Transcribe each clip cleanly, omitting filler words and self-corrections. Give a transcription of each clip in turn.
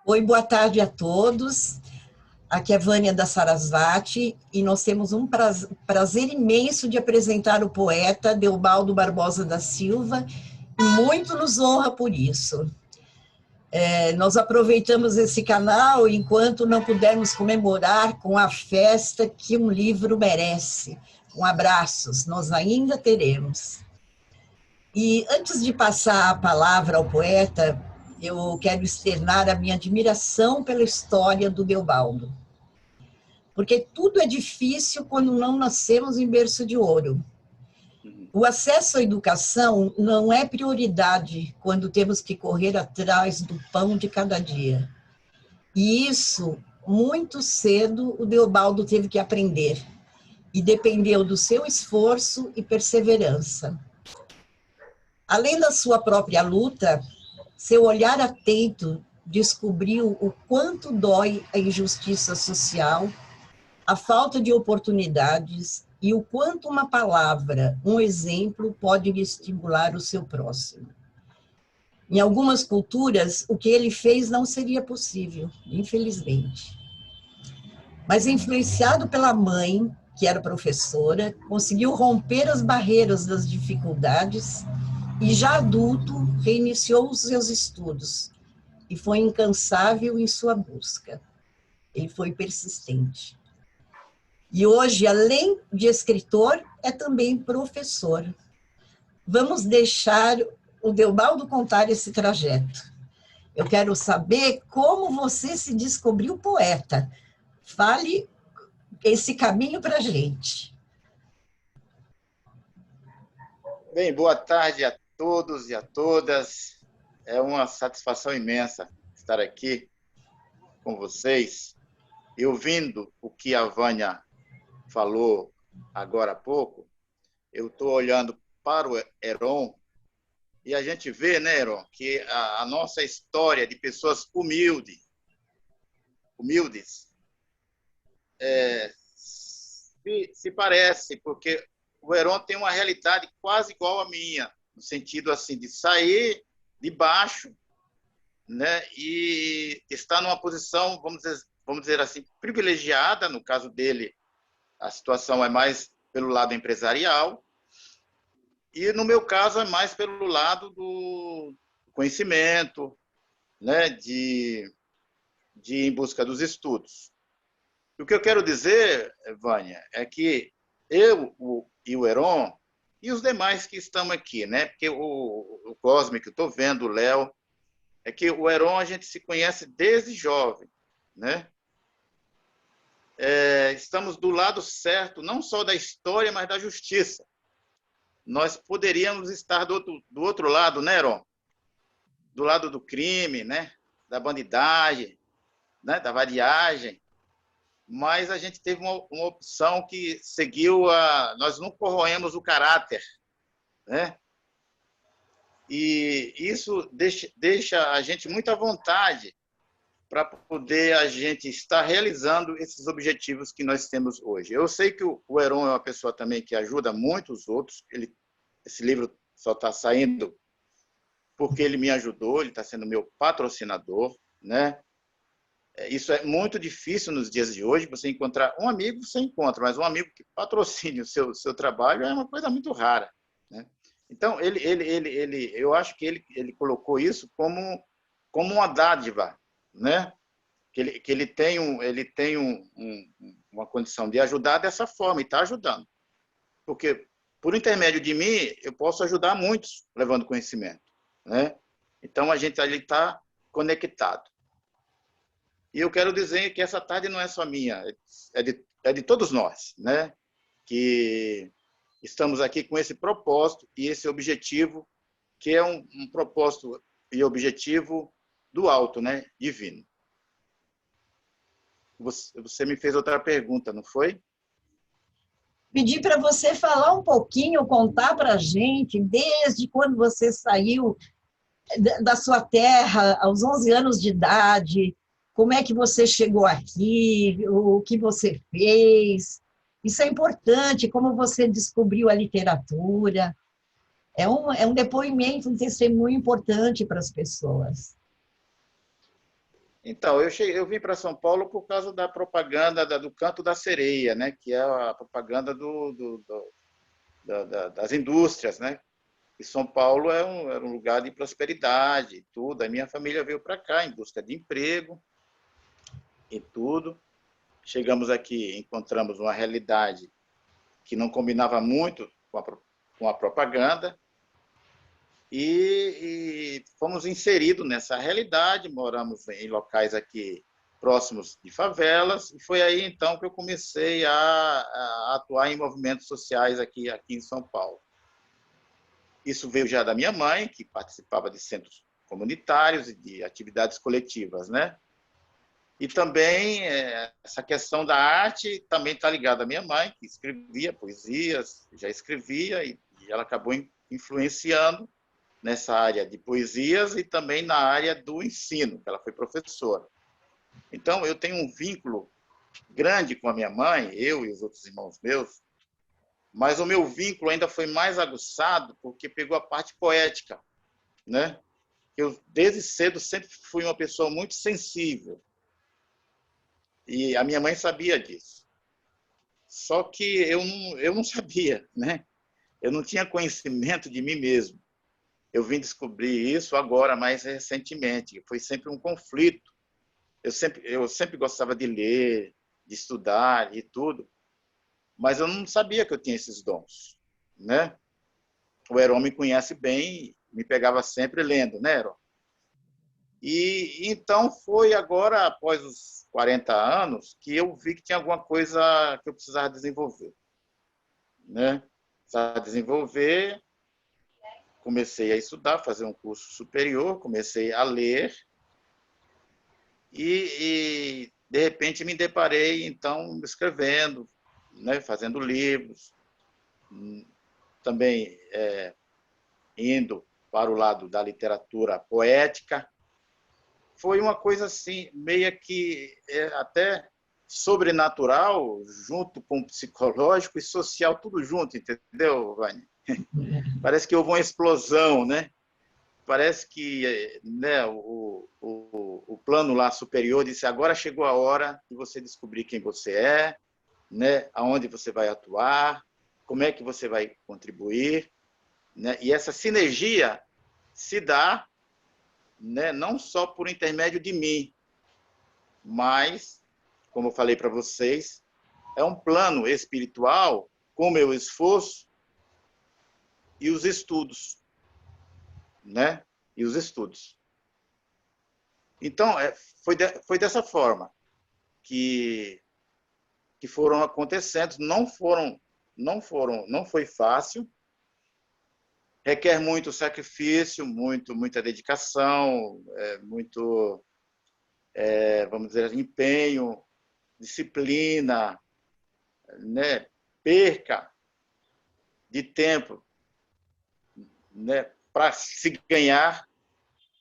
Oi, boa tarde a todos. Aqui é Vânia da Sarasvati e nós temos um prazer imenso de apresentar o poeta Deobaldo Barbosa da Silva e muito nos honra por isso. Nós aproveitamos esse canal enquanto não pudermos comemorar com a festa que um livro merece. Com abraços, nós ainda teremos. E antes de passar a palavra ao poeta, eu quero externar a minha admiração pela história do Deobaldo. Porque tudo é difícil quando não nascemos em berço de ouro. O acesso à educação não é prioridade quando temos que correr atrás do pão de cada dia. E isso, muito cedo, o Deobaldo teve que aprender. E dependeu do seu esforço e perseverança. Além da sua própria luta, seu olhar atento descobriu o quanto dói a injustiça social, a falta de oportunidades e o quanto uma palavra, um exemplo, pode estimular o seu próximo. Em algumas culturas, o que ele fez não seria possível, infelizmente. Mas, influenciado pela mãe, que era professora, conseguiu romper as barreiras das dificuldades e, já adulto, reiniciou os seus estudos e foi incansável em sua busca. Ele foi persistente. E hoje, além de escritor, é também professor. Vamos deixar o Deobaldo contar esse trajeto. Eu quero saber como você se descobriu poeta. Fale esse caminho para a gente. Bem, boa tarde a todos e a todas. É uma satisfação imensa estar aqui com vocês e ouvindo o que a Vânia falou agora há pouco. Eu estou olhando para o Heron e a gente vê, né, Heron, que a nossa história de pessoas humildes, se parece, porque o Heron tem uma realidade quase igual à minha, no sentido assim de sair de baixo, né, e estar numa posição, vamos dizer assim, privilegiada. No caso dele, a situação é mais pelo lado empresarial, e no meu caso é mais pelo lado do conhecimento, né, de em busca dos estudos. O que eu quero dizer, Vânia, é que eu e o Heron e os demais que estamos aqui, né? Porque o Cosme, que eu estou vendo, o Léo, é que o Heron a gente se conhece desde jovem, né? Estamos do lado certo, não só da história, mas da justiça. Nós poderíamos estar do outro lado, né, Heron? Do lado do crime, né? Da bandidagem, né? Da vadiagem. Mas a gente teve uma opção que seguiu nós não corroemos o caráter, né? E isso deixa a gente muito à vontade para poder a gente estar realizando esses objetivos que nós temos hoje. Eu sei que o Heron é uma pessoa também que ajuda muito os outros. Esse livro só está saindo porque ele me ajudou, ele está sendo meu patrocinador, né? Isso é muito difícil nos dias de hoje, você encontrar um amigo, você encontra, mas um amigo que patrocine o seu trabalho é uma coisa muito rara, né? Então, eu acho que ele colocou isso como uma dádiva, né? Que ele tem, uma condição de ajudar dessa forma, e está ajudando. Porque, por intermédio de mim, eu posso ajudar muitos levando conhecimento, né? Então, a gente ali está conectado. E eu quero dizer que essa tarde não é só minha, é de todos nós, né? Que estamos aqui com esse propósito e esse objetivo, que é um propósito e objetivo do alto, né? Divino. Você me fez outra pergunta, não foi? Pedi para você falar um pouquinho, contar para a gente, desde quando você saiu da sua terra, aos 11 anos de idade, como é que você chegou aqui, o que você fez. Isso é importante, como você descobriu a literatura. É um depoimento, um testemunho importante para as pessoas. Então, eu vim para São Paulo por causa da propaganda do Canto da Sereia, né? Que é a propaganda das indústrias, né? E São Paulo era um lugar de prosperidade e tudo. A minha família veio para cá em busca de emprego e tudo. Chegamos aqui, encontramos uma realidade que não combinava muito com a propaganda e fomos inseridos nessa realidade, moramos em locais aqui próximos de favelas, e foi aí então que eu comecei a atuar em movimentos sociais aqui em São Paulo. Isso veio já da minha mãe, que participava de centros comunitários e de atividades coletivas, né? E também essa questão da arte também está ligada à minha mãe, que escrevia poesias, já escrevia, e ela acabou influenciando nessa área de poesias e também na área do ensino, que ela foi professora. Então, eu tenho um vínculo grande com a minha mãe, eu e os outros irmãos meus, mas o meu vínculo ainda foi mais aguçado porque pegou a parte poética, né? Eu, desde cedo, sempre fui uma pessoa muito sensível. E a minha mãe sabia disso. Só que eu não sabia, né? Eu não tinha conhecimento de mim mesmo. Eu vim descobrir isso agora, mais recentemente. Foi sempre um conflito. Eu sempre gostava de ler, de estudar e tudo, mas eu não sabia que eu tinha esses dons, né? O Heron me conhece bem, me pegava sempre lendo, né, Heron? E então foi agora, após os 40 anos, que eu vi que tinha alguma coisa que eu precisava desenvolver, né? Precisava desenvolver, comecei a estudar, fazer um curso superior, comecei a ler e de repente me deparei então escrevendo, né, fazendo livros, também indo para o lado da literatura poética. Foi uma coisa assim, meio que até sobrenatural, junto com psicológico e social, tudo junto, entendeu, Vânia? Parece que houve uma explosão, né? Parece que, né, o plano lá superior disse: agora chegou a hora de você descobrir quem você é, né, aonde você vai atuar, como é que você vai contribuir, né? E essa sinergia se dá, né, não só por intermédio de mim, mas, como eu falei para vocês, é um plano espiritual com o meu esforço e os estudos, né? E os estudos. Então, foi dessa forma que foram acontecendo. Não foi fácil. Requer muito sacrifício, muita dedicação, vamos dizer, empenho, disciplina, né? Perca de tempo, né? Para se ganhar,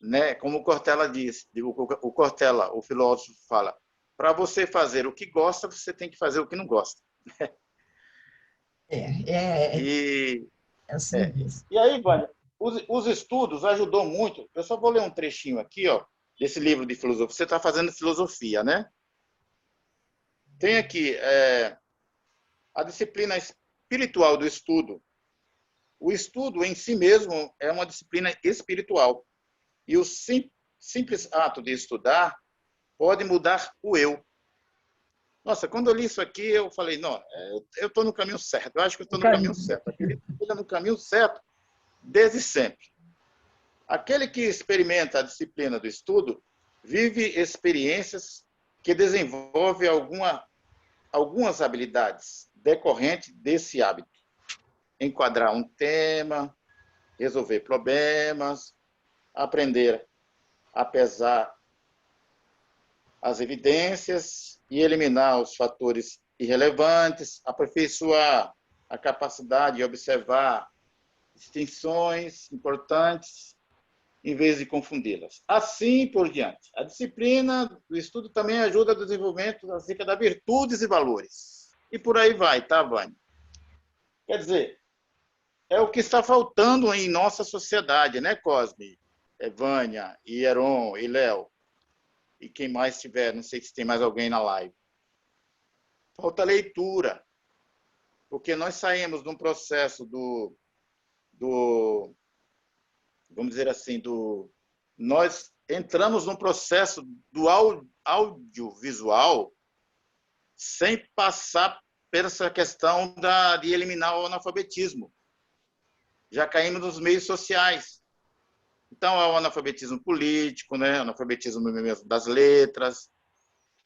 né? Como o Cortella diz, o Cortella, o filósofo, fala: para você fazer o que gosta, você tem que fazer o que não gosta. E, é assim mesmo. e aí, Vânia, os estudos ajudou muito. Eu só vou ler um trechinho aqui, ó, desse livro de filosofia. Você está fazendo filosofia, né? Tem aqui a disciplina espiritual do estudo. O estudo em si mesmo é uma disciplina espiritual. E o simples ato de estudar pode mudar o eu. Nossa, quando eu li isso aqui, eu falei: não, eu estou no caminho certo. Eu acho que eu estou no caminho certo. Aquele está no caminho certo desde sempre. Aquele que experimenta a disciplina do estudo vive experiências que desenvolve algumas habilidades decorrentes desse hábito. Enquadrar um tema, resolver problemas, aprender a pesar as evidências e eliminar os fatores irrelevantes, aperfeiçoar a capacidade de observar distinções importantes em vez de confundi-las. Assim por diante. A disciplina do estudo também ajuda no desenvolvimento acerca das virtudes e valores. E por aí vai, tá, Vânia? Quer dizer, é o que está faltando em nossa sociedade, né, Cosme, Vânia, e Heron, e Léo? e quem mais tiver, não sei se tem mais alguém na live. Falta leitura, porque nós saímos de um processo vamos dizer assim, nós entramos num processo do audiovisual sem passar por essa questão de eliminar o analfabetismo. Já caímos nos meios sociais. Então, há o analfabetismo político, né? O analfabetismo mesmo das letras,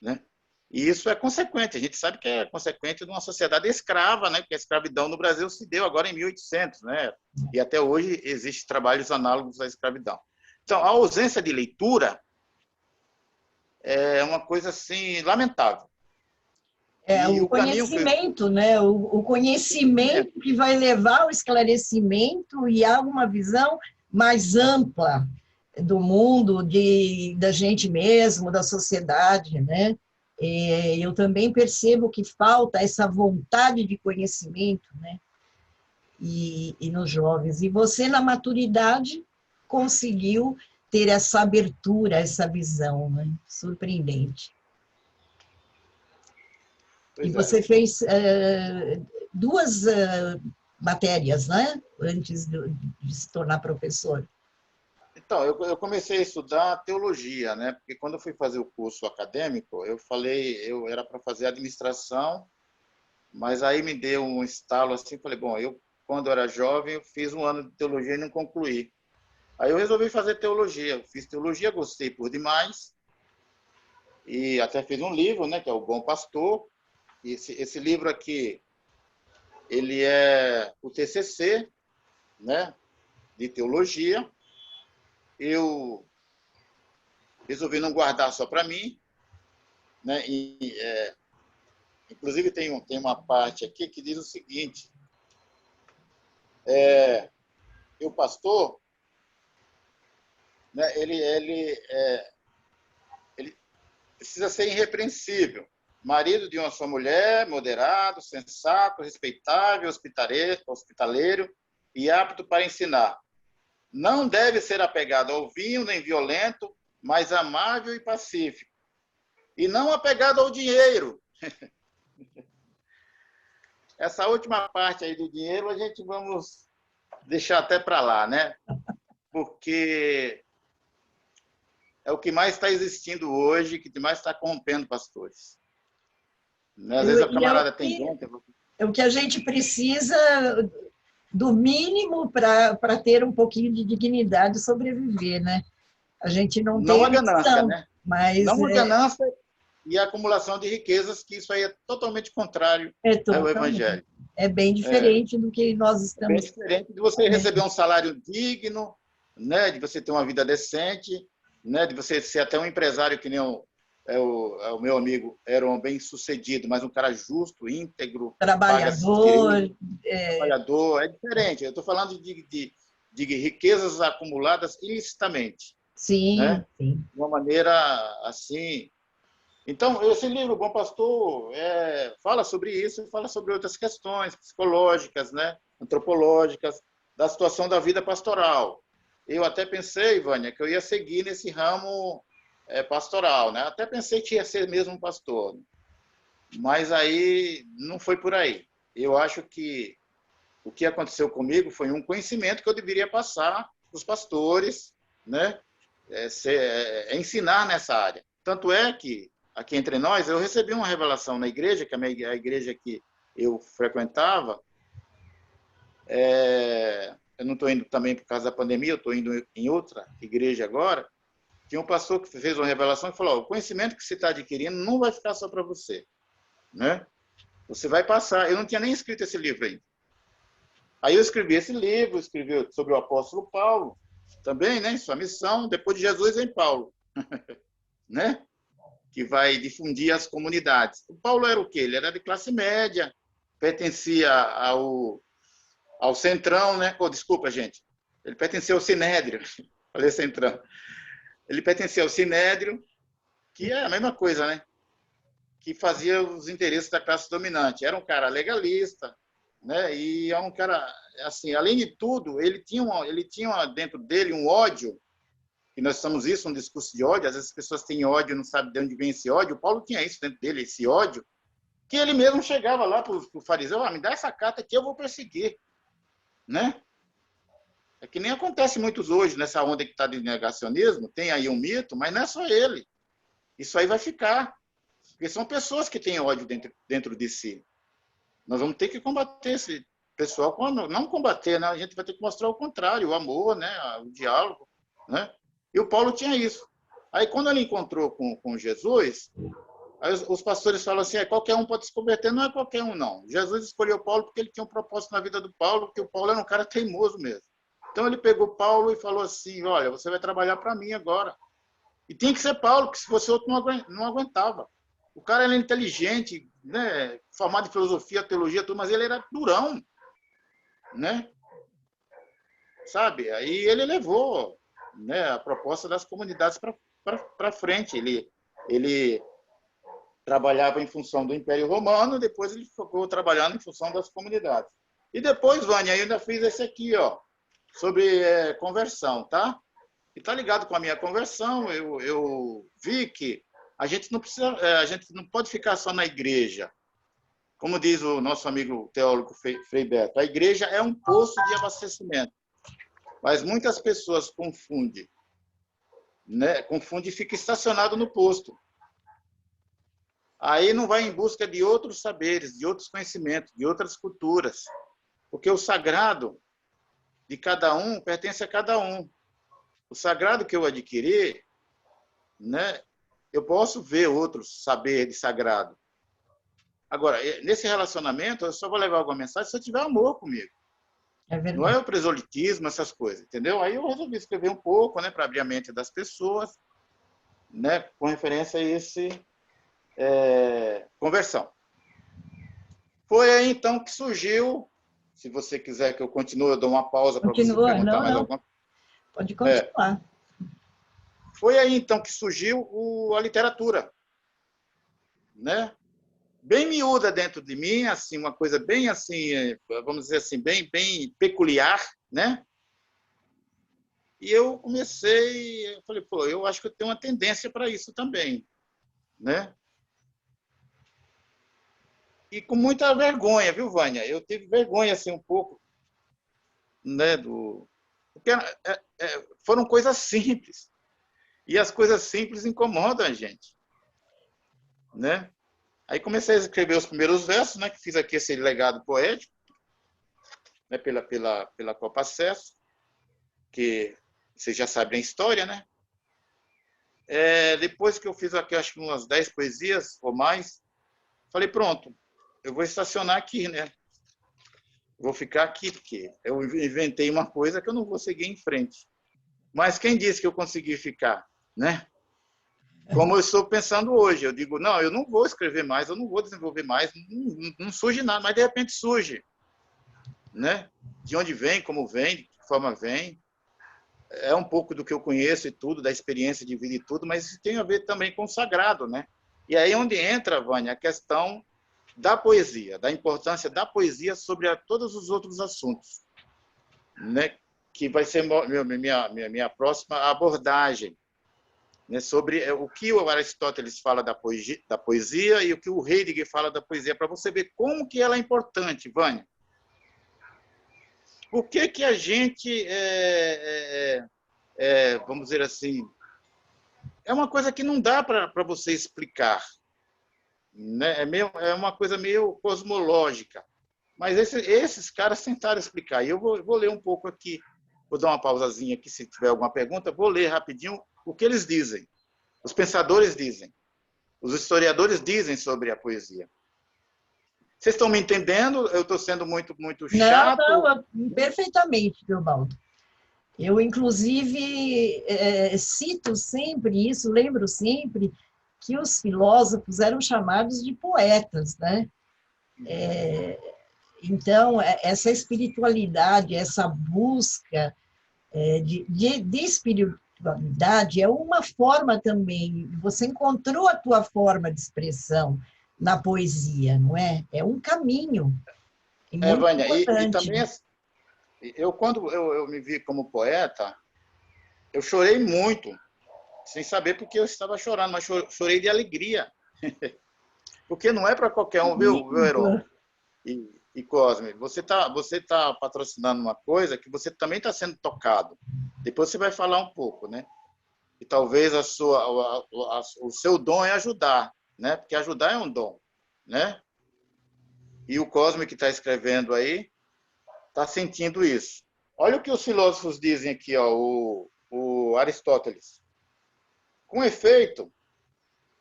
né? E isso é consequente, a gente sabe que é consequente de uma sociedade escrava, né? Porque a escravidão no Brasil se deu agora em 1800, né? E até hoje existem trabalhos análogos à escravidão. Então, a ausência de leitura é uma coisa assim lamentável. O conhecimento, né? O conhecimento que vai levar ao esclarecimento e a uma visão mais ampla do mundo, da gente mesmo, da sociedade, né? Eu também percebo que falta essa vontade de conhecimento, né? E nos jovens. E você, na maturidade, conseguiu ter essa abertura, essa visão, né? Surpreendente. E você fez duas matérias, né? Antes de se tornar professor. Então, eu comecei a estudar teologia, né? Porque quando eu fui fazer o curso acadêmico, eu era para fazer administração, mas aí me deu um estalo assim, falei, bom, quando eu era jovem, eu fiz um ano de teologia e não concluí. Aí eu resolvi fazer teologia. Eu fiz teologia, gostei por demais, e até fiz um livro, né? Que é O Bom Pastor. E esse livro aqui, ele é o TCC, né? De teologia. Eu resolvi não guardar só para mim, né? Inclusive tem uma parte aqui que diz o seguinte: o pastor, né? Ele precisa ser irrepreensível, marido de uma só mulher, moderado, sensato, respeitável, hospitaleiro e apto para ensinar. Não deve ser apegado ao vinho, nem violento, mas amável e pacífico. E não apegado ao dinheiro. Essa última parte aí do dinheiro a gente vamos deixar até para lá, né? Porque é o que mais está existindo hoje, que mais está corrompendo pastores. Né? Às vezes a camarada tem dom. É o que a gente precisa do mínimo para ter um pouquinho de dignidade e sobreviver, né? A gente não tem a ganância, né? Mas não a ganância e a acumulação de riquezas, que isso aí é totalmente contrário ao Evangelho. É bem diferente do que nós estamos... É bem diferente de você receber um salário digno, né? De você ter uma vida decente, né? De você ser até um empresário que nem o meu amigo, era um bem-sucedido, mas um cara justo, íntegro, trabalhador. Trabalhador, é diferente. Eu estou falando de riquezas acumuladas ilicitamente. Sim, né? Sim. De uma maneira assim. Então, esse livro, Bom Pastor, fala sobre isso, fala sobre outras questões psicológicas, né? Antropológicas, da situação da vida pastoral. Eu até pensei, Vânia, que eu ia seguir nesse ramo pastoral, né? Até pensei que ia ser mesmo um pastor, mas aí não foi por aí. Eu acho que o que aconteceu comigo foi um conhecimento que eu deveria passar para os pastores, né? Ensinar nessa área. Tanto é que, aqui entre nós, eu recebi uma revelação na igreja, que a igreja que eu frequentava, eu não estou indo também por causa da pandemia, eu estou indo em outra igreja agora. Tinha um pastor que fez uma revelação e falou: o conhecimento que você está adquirindo não vai ficar só para você, né? Você vai passar. Eu não tinha nem escrito esse livro ainda. Aí eu escrevi esse livro, escrevi sobre o apóstolo Paulo, também, né? Sua missão, depois de Jesus em Paulo, né? Que vai difundir as comunidades. O Paulo era o quê? Ele era de classe média, pertencia ao Centrão, né? Desculpa, gente. Ele pertencia ao Sinédrio. Falei Centrão. Ele pertencia ao Sinédrio, que é a mesma coisa, né? Que fazia os interesses da classe dominante. Era um cara legalista, né? E é um cara, assim, além de tudo, ele tinha dentro dele um ódio que nós estamos isso, um discurso de ódio, às vezes as pessoas têm ódio e não sabem de onde vem esse ódio. O Paulo tinha isso dentro dele, esse ódio, que ele mesmo chegava lá para o fariseu, me dá essa carta que eu vou perseguir, né? É que nem acontece muitos hoje, nessa onda que está de negacionismo, tem aí um mito, mas não é só ele. Isso aí vai ficar, porque são pessoas que têm ódio dentro de si. Nós vamos ter que combater esse pessoal, não combater, né? A gente vai ter que mostrar o contrário, o amor, né? O diálogo, né? E o Paulo tinha isso. Aí, quando ele encontrou com Jesus, aí os pastores falam assim, qualquer um pode se converter. Não é qualquer um, não. Jesus escolheu Paulo porque ele tinha um propósito na vida do Paulo, porque o Paulo era um cara teimoso mesmo. Então, ele pegou Paulo e falou assim, olha, você vai trabalhar para mim agora. E tinha que ser Paulo, que se fosse outro não aguentava. O cara era inteligente, né? Formado em filosofia, teologia, tudo, mas ele era durão, né? Sabe? Aí ele levou, né, a proposta das comunidades para frente. Ele trabalhava em função do Império Romano, depois ele ficou trabalhando em função das comunidades. E depois, Vânia, eu ainda fiz esse aqui, ó, sobre conversão, tá? E tá ligado com a minha conversão, eu vi que a gente não pode ficar só na igreja. Como diz o nosso amigo teólogo Frei Beto, a igreja é um poço de abastecimento. Mas muitas pessoas confundem, né? Confunde e fica estacionado no posto. Aí não vai em busca de outros saberes, de outros conhecimentos, de outras culturas. Porque o sagrado de cada um pertence a cada um. O sagrado que eu adquiri, né? Eu posso ver outros saber de sagrado. Agora, nesse relacionamento, eu só vou levar alguma mensagem se eu tiver amor comigo. É verdade. Não é o presolitismo, essas coisas, entendeu? Aí eu resolvi escrever um pouco, né, para abrir a mente das pessoas, né, com referência a esse conversão. Foi aí, então, que surgiu, se você quiser que eu continue, eu dou uma pausa para você perguntar mais alguma coisa. Pode continuar. Foi aí, então, que surgiu a literatura, né? Bem miúda dentro de mim, assim, uma coisa bem assim, vamos dizer assim, bem peculiar, né? E eu comecei, eu falei, pô, eu acho que eu tenho uma tendência para isso também, né? E com muita vergonha, viu, Vânia? Eu tive vergonha, assim, um pouco, né, porque foram coisas simples. E as coisas simples incomodam a gente, né? Aí comecei a escrever os primeiros versos, né, que fiz aqui esse legado poético, né, pela Copa Acesso, que vocês já sabem a história, né? Depois que eu fiz aqui, acho que umas 10 poesias ou mais, falei, pronto, eu vou estacionar aqui, né? Vou ficar aqui, porque eu inventei uma coisa que eu não vou seguir em frente. Mas quem disse que eu consegui ficar, né? Como eu estou pensando hoje, eu digo, não, eu não vou escrever mais, eu não vou desenvolver mais, não surge nada, mas de repente surge, né? De onde vem, como vem, de que forma vem. É um pouco do que eu conheço e tudo, da experiência de vida e tudo, mas isso tem a ver também com o sagrado, né? E aí onde entra, Vânia, a questão da poesia, da importância da poesia sobre todos os outros assuntos, né? Que vai ser minha próxima abordagem, né? Sobre o que o Aristóteles fala da poesia e o que o Heidegger fala da poesia, para você ver como que ela é importante, Vânia. Por que a gente, vamos dizer assim, é uma coisa que não dá para você explicar, né? É uma coisa meio cosmológica. Mas esses caras tentaram explicar. E eu vou ler um pouco aqui, vou dar uma pausazinha aqui, se tiver alguma pergunta, vou ler rapidinho o que eles dizem. Os pensadores dizem, os historiadores dizem sobre a poesia. Vocês estão me entendendo? Eu estou sendo muito chato? Não, perfeitamente, Teobaldo. Eu, inclusive, cito sempre isso, lembro sempre que os filósofos eram chamados de poetas, né? Então, essa espiritualidade, essa busca de espiritualidade é uma forma também, você encontrou a tua forma de expressão na poesia, não é? É um caminho muito Vânia, importante. e também, quando eu me vi como poeta, eu chorei muito, sem saber porque eu estava chorando, mas chorei de alegria. Porque não é para qualquer um, viu, Heron e Cosme? Você tá patrocinando uma coisa que você também está sendo tocado. Depois você vai falar um pouco, né? E talvez o seu dom é ajudar, né? Porque ajudar é um dom, né? E o Cosme que está escrevendo aí está sentindo isso. Olha o que os filósofos dizem aqui, ó, o Aristóteles. Com efeito,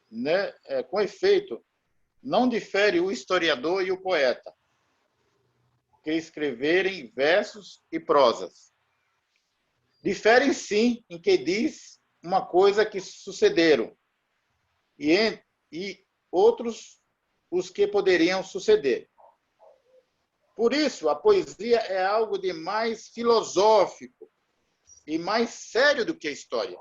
né? Com efeito, não difere o historiador e o poeta, que escreverem versos e prosas. Diferem, sim, em que diz uma coisa que sucederam, e outros os que poderiam suceder. Por isso, a poesia é algo de mais filosófico e mais sério do que a história,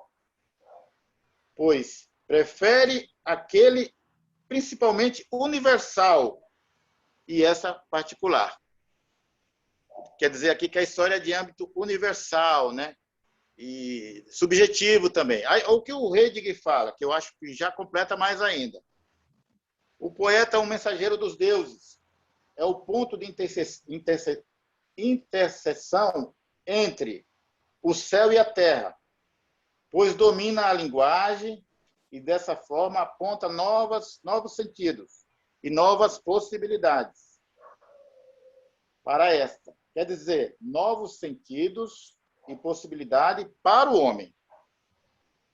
pois prefere aquele principalmente universal e essa particular. Quer dizer aqui que a história é de âmbito universal, né? E subjetivo também. O que o Heidegger fala, que eu acho que já completa mais ainda. O poeta é um mensageiro dos deuses. É o ponto de interseção entre o céu e a terra, pois domina a linguagem e, dessa forma, aponta novos sentidos e novas possibilidades para esta. Quer dizer, novos sentidos e possibilidade para o homem.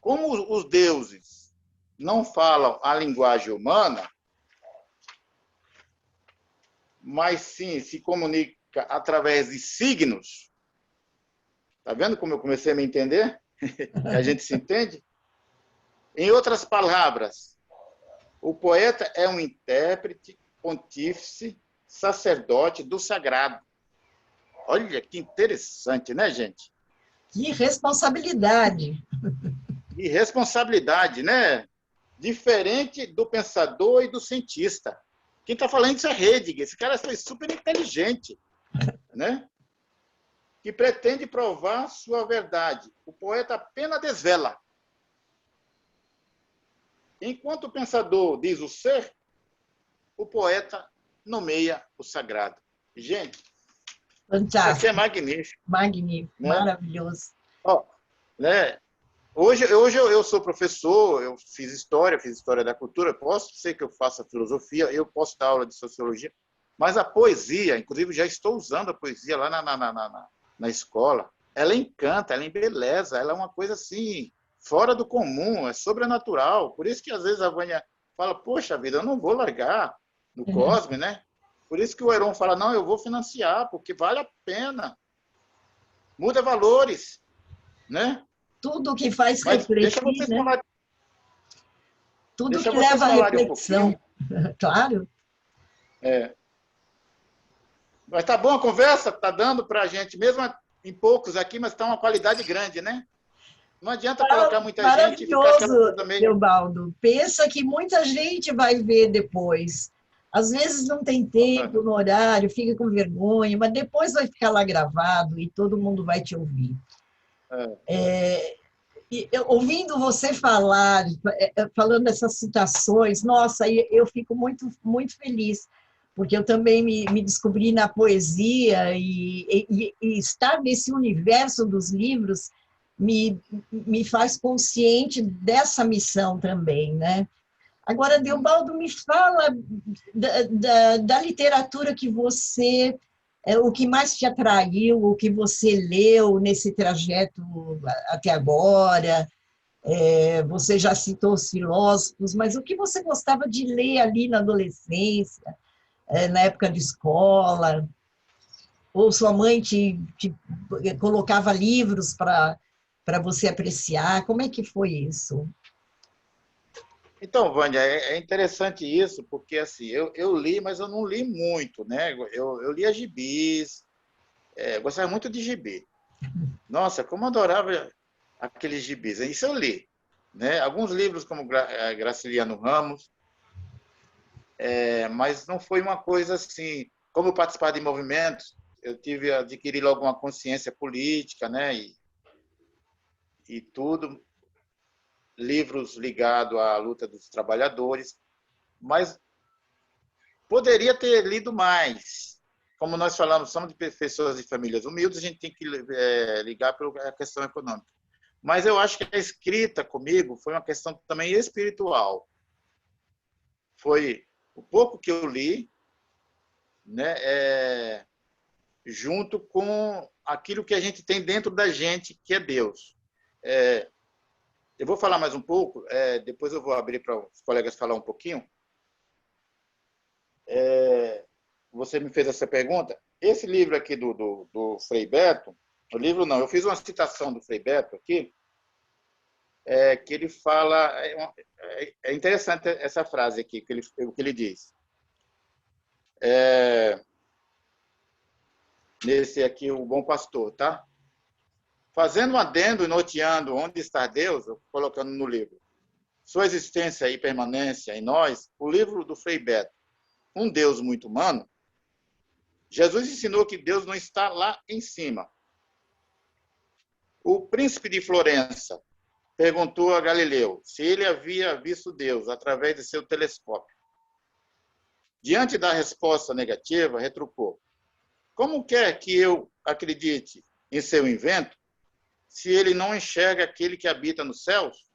Como os deuses não falam a linguagem humana, mas sim se comunica através de signos. Está vendo como eu comecei a me entender? A gente se entende? Em outras palavras, o poeta é um intérprete, pontífice, sacerdote do sagrado. Olha que interessante, né, gente? Que responsabilidade. E responsabilidade, né? Diferente do pensador e do cientista. Quem está falando isso é Heidegger. Esse cara foi super inteligente, né? Que pretende provar sua verdade. O poeta apenas desvela. Enquanto o pensador diz o ser, o poeta nomeia o sagrado. Gente, isso aqui é Fantástico, magnífico, magnífico, né? maravilhoso. Ó, né? Hoje eu sou professor, eu fiz história da cultura, posso ser que eu faça filosofia, eu posso dar aula de sociologia, mas a poesia, inclusive já estou usando a poesia lá na escola, ela encanta, ela embeleza, ela é uma coisa assim, fora do comum, é sobrenatural. Por isso que às vezes a Vânia fala, poxa vida, eu não vou largar no Cosme, né? Por isso que o Heron fala, não, eu vou financiar, porque vale a pena. Muda valores, né? Tudo que faz Mas refletir, né? Tudo deixa que vocês leva à falarem um reflexão, pouquinho. claro. É, mas tá bom a conversa, tá dando para a gente, mesmo em poucos aqui, mas tá uma qualidade grande, né? Não adianta colocar muita gente e ficar aquela Maravilhoso, coisa meio. Teobaldo. Pensa que muita gente vai ver depois. Às vezes não tem tempo no horário, fica com vergonha, mas depois vai ficar lá gravado e todo mundo vai te ouvir. Ouvindo você falar, falando dessas citações, nossa, eu fico muito, muito feliz, porque eu também me descobri na poesia e estar nesse universo dos livros me faz consciente dessa missão também, né? Agora, Deobaldo, me fala da literatura que você, o que mais te atraiu, o que você leu nesse trajeto até agora. Você já citou os filósofos, mas o que você gostava de ler ali na adolescência, na época de escola? Ou sua mãe te colocava livros para você apreciar? Como é que foi isso? Então, Vânia, é interessante isso, porque assim, eu li, mas eu não li muito, né? Eu lia gibis, gostava muito de gibi. Nossa, como eu adorava aqueles gibis. Isso eu li, né? Alguns livros como Graciliano Ramos, mas não foi uma coisa assim. Como eu participava de movimentos, eu tive adquirir logo uma consciência política, né? e tudo, livros ligados à luta dos trabalhadores, mas poderia ter lido mais. Como nós falamos, somos de pessoas de famílias humildes, a gente tem que ligar para a questão econômica. Mas eu acho que a escrita comigo foi uma questão também espiritual. Foi o pouco que eu li, né, junto com aquilo que a gente tem dentro da gente, que é Deus. Eu vou falar mais um pouco, depois eu vou abrir para os colegas falar um pouquinho. Você me fez essa pergunta. Esse livro aqui do Frei Beto, o livro não, eu fiz uma citação do Frei Beto aqui, que ele fala, é interessante essa frase aqui, que ele diz. Nesse aqui, o Bom Pastor, tá? Fazendo um adendo e norteando onde está Deus, colocando no livro, sua existência e permanência em nós, o livro do Frei Beto, Um Deus Muito Humano, Jesus ensinou que Deus não está lá em cima. O príncipe de Florença perguntou a Galileu se ele havia visto Deus através de seu telescópio. Diante da resposta negativa, retrucou: como quer que eu acredite em seu invento se ele não enxerga aquele que habita nos céus?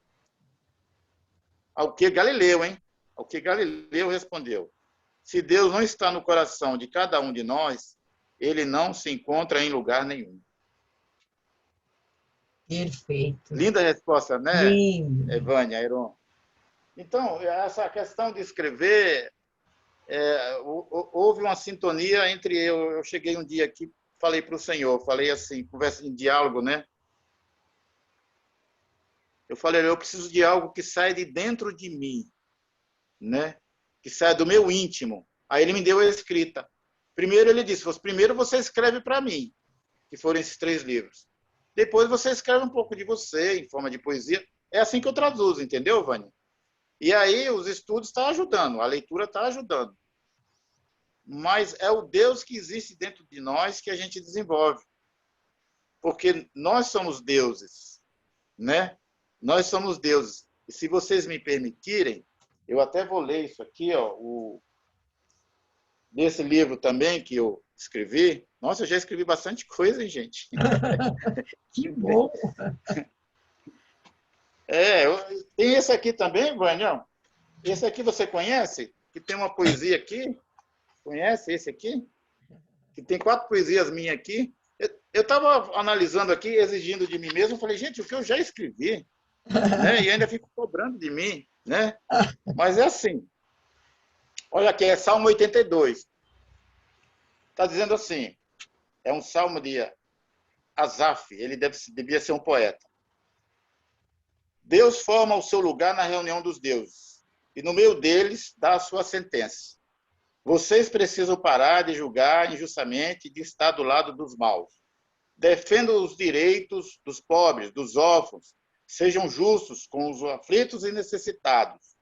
Ao que Galileu, hein? Ao que Galileu respondeu: se Deus não está no coração de cada um de nós, ele não se encontra em lugar nenhum. Perfeito. Linda resposta, né, Lindo. Vânia, Heron? Então, essa questão de escrever, houve uma sintonia entre eu cheguei um dia aqui, falei para o Senhor, falei assim, conversa em diálogo, né? Eu falei, eu preciso de algo que saia de dentro de mim, né? Que saia do meu íntimo. Aí ele me deu a escrita. Primeiro ele disse, primeiro você escreve para mim, que foram esses 3 livros. Depois você escreve um pouco de você, em forma de poesia. É assim que eu traduzo, entendeu, Vânia? E aí os estudos estão ajudando, a leitura está ajudando. Mas é o Deus que existe dentro de nós que a gente desenvolve. Porque nós somos deuses, né? Nós somos deuses. E se vocês me permitirem, eu até vou ler isso aqui, ó, desse livro também que eu escrevi. Nossa, eu já escrevi bastante coisa, hein, gente? Que bom! Tem esse aqui também, Vânia. Esse aqui você conhece? Que tem uma poesia aqui. Conhece esse aqui? Que tem 4 poesias minhas aqui. Eu estava analisando aqui, exigindo de mim mesmo. Eu falei, gente, o que eu já escrevi, né? E ainda fico cobrando de mim, né? Mas é assim. Olha aqui, é Salmo 82. Está dizendo assim, é um salmo de Asaf, ele devia ser um poeta. Deus forma o seu lugar na reunião dos deuses, e no meio deles dá a sua sentença. Vocês precisam parar de julgar injustamente e de estar do lado dos maus. Defendam os direitos dos pobres, dos órfãos, sejam justos com os aflitos e necessitados.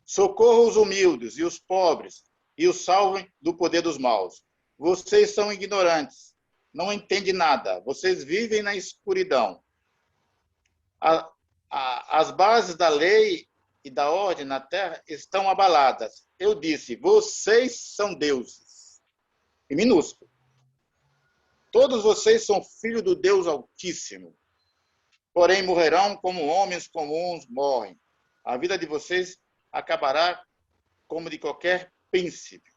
Socorram os humildes e os pobres, e os salvem do poder dos maus. Vocês são ignorantes, não entendem nada, vocês vivem na escuridão. As bases da lei e da ordem na terra estão abaladas. Eu disse, vocês são deuses, em minúsculo. Todos vocês são filhos do Deus Altíssimo, porém morrerão como homens comuns morrem. A vida de vocês acabará como de qualquer príncipe.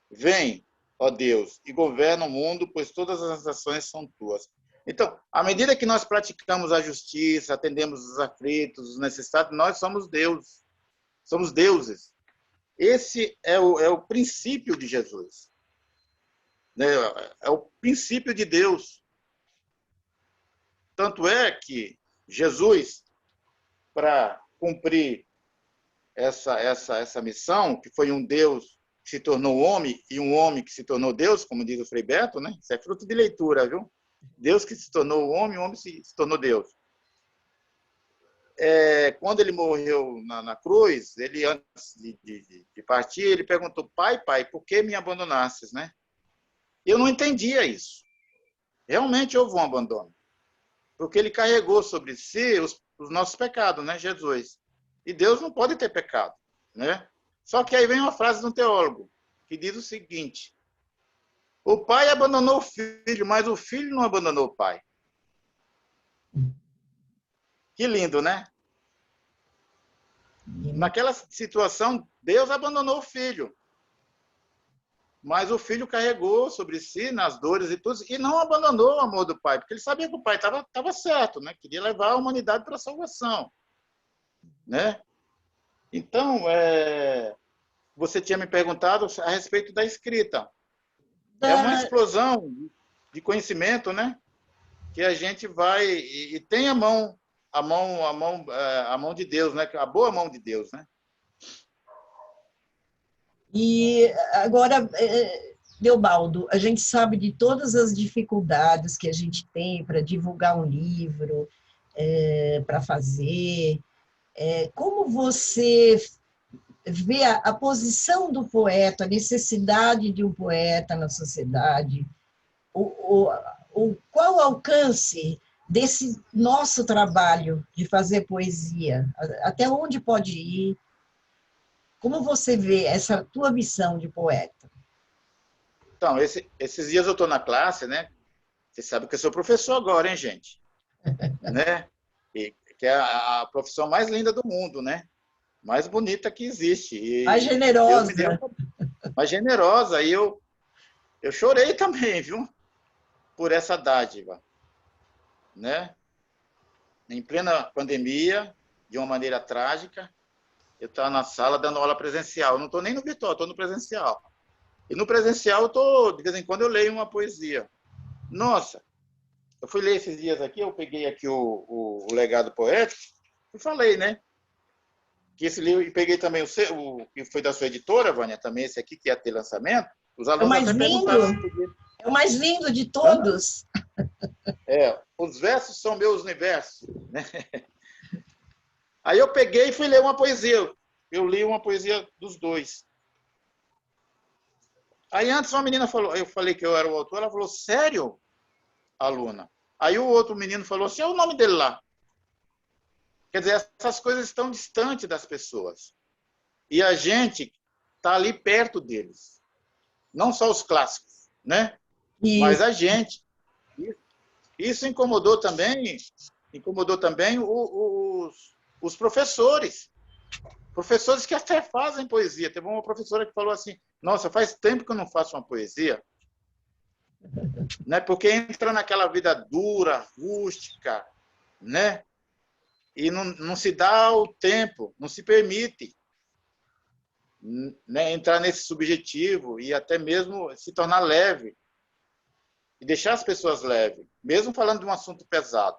Vem, ó Deus, e governa o mundo, pois todas as nações são tuas. Então, à medida que nós praticamos a justiça, atendemos os aflitos, os necessitados, nós somos Deus. Somos deuses. Esse é o princípio de Jesus. Né? É o princípio de Deus. Tanto é que Jesus, para cumprir essa missão, que foi um Deus que se tornou homem e um homem que se tornou Deus, como diz o Frei Beto, né? Isso é fruto de leitura, viu? Deus que se tornou homem, o homem se tornou Deus. Quando ele morreu na cruz, ele antes de partir, ele perguntou, pai, por que me abandonastes, né? Eu não entendia isso. Realmente houve um abandono. Porque ele carregou sobre si os nossos pecados, né, Jesus? E Deus não pode ter pecado, né? Só que aí vem uma frase de um teólogo que diz o seguinte: o pai abandonou o filho, mas o filho não abandonou o pai. Que lindo, né? Naquela situação, Deus abandonou o filho. Mas o filho carregou sobre si, nas dores e tudo, e não abandonou o amor do pai, porque ele sabia que o pai estava certo, né? Queria levar a humanidade para a salvação, né? Então, você tinha me perguntado a respeito da escrita. É uma explosão de conhecimento, né? Que a gente vai e tem a mão de Deus, né? A boa mão de Deus, né? E agora, Deobaldo, a gente sabe de todas as dificuldades que a gente tem para divulgar um livro, para fazer. Como você vê a posição do poeta, a necessidade de um poeta na sociedade? Qual o alcance desse nosso trabalho de fazer poesia? Até onde pode ir? Como você vê essa tua missão de poeta? Então, esses dias eu estou na classe, né? Você sabe que eu sou professor agora, hein, gente? Né? Que é a profissão mais linda do mundo, né? Mais bonita que existe. E mais generosa. Mais generosa. E eu chorei também, viu? Por essa dádiva, né? Em plena pandemia, de uma maneira trágica, eu estava na sala dando aula presencial. Eu não estou nem no virtual, estou no presencial. E no presencial, de vez em quando, eu leio uma poesia. Nossa, eu fui ler esses dias aqui, eu peguei aqui o legado poético e falei, né? Que esse livro, e peguei também o que foi da sua editora, Vânia, também esse aqui, que ia ter lançamento. Os alunos até perguntaram se podia. É o mais lindo de todos. Os versos são meus universos, né? Aí eu peguei e fui ler uma poesia. Eu li uma poesia dos dois. Aí antes uma menina falou, eu falei que eu era o autor, ela falou, sério, aluna? Aí o outro menino falou assim, é o nome dele lá. Quer dizer, essas coisas estão distantes das pessoas. E a gente está ali perto deles. Não só os clássicos, né? Mas a gente. Isso incomodou também os professores. Professores que até fazem poesia. Teve uma professora que falou assim, nossa, faz tempo que eu não faço uma poesia. Né? Porque entra naquela vida dura, rústica, né? E não se dá o tempo, não se permite, né, entrar nesse subjetivo e até mesmo se tornar leve. E deixar as pessoas leves, mesmo falando de um assunto pesado.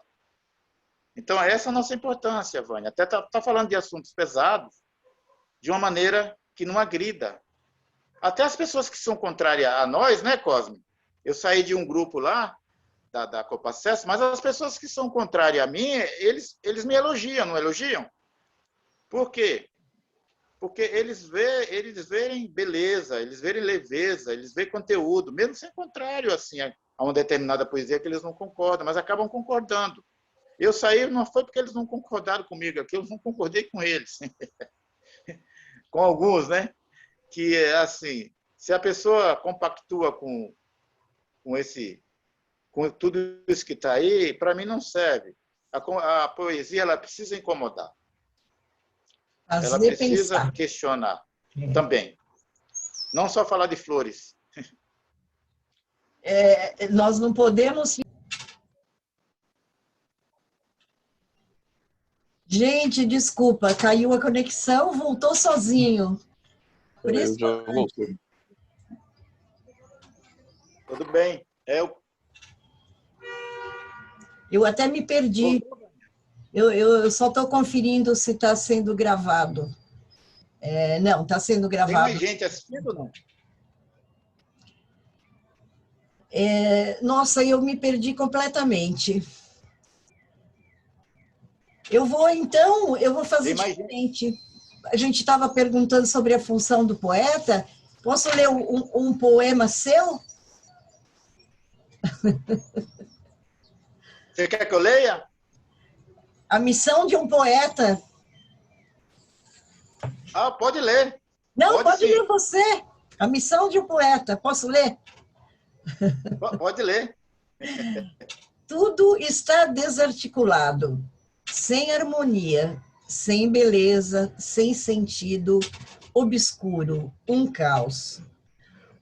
Então, essa é a nossa importância, Vânia. Até tá falando de assuntos pesados de uma maneira que não agrida. Até as pessoas que são contrárias a nós, né, Cosme? Eu saí de um grupo lá, da Copa Acesso, mas as pessoas que são contrárias a mim, eles me elogiam, não elogiam? Por quê? Porque eles verem beleza, eles verem leveza, eles verem conteúdo, mesmo sem contrário assim, a uma determinada poesia que eles não concordam, mas acabam concordando. Eu saí, não foi porque eles não concordaram comigo, é que eu não concordei com eles. Com alguns, né? Que é assim, se a pessoa compactua com tudo isso que está aí, para mim não serve. A poesia ela precisa incomodar. Ela precisa questionar também. Não só falar de flores. Nós não podemos... Gente, desculpa, caiu a conexão, voltou sozinho. Eu já voltei. Tudo bem. Eu até me perdi. Eu só estou conferindo se está sendo gravado. Não, está sendo gravado. Tem mais gente assistindo ou não? Nossa, eu me perdi completamente. Eu vou fazer diferente. A gente estava perguntando sobre a função do poeta. Posso ler um poema seu? Você quer que eu leia? A missão de um poeta. Ah, pode ler. Não, pode sim. ler você. A missão de um poeta. Posso ler? Pode ler. Tudo está desarticulado, sem harmonia, sem beleza, sem sentido, obscuro, um caos.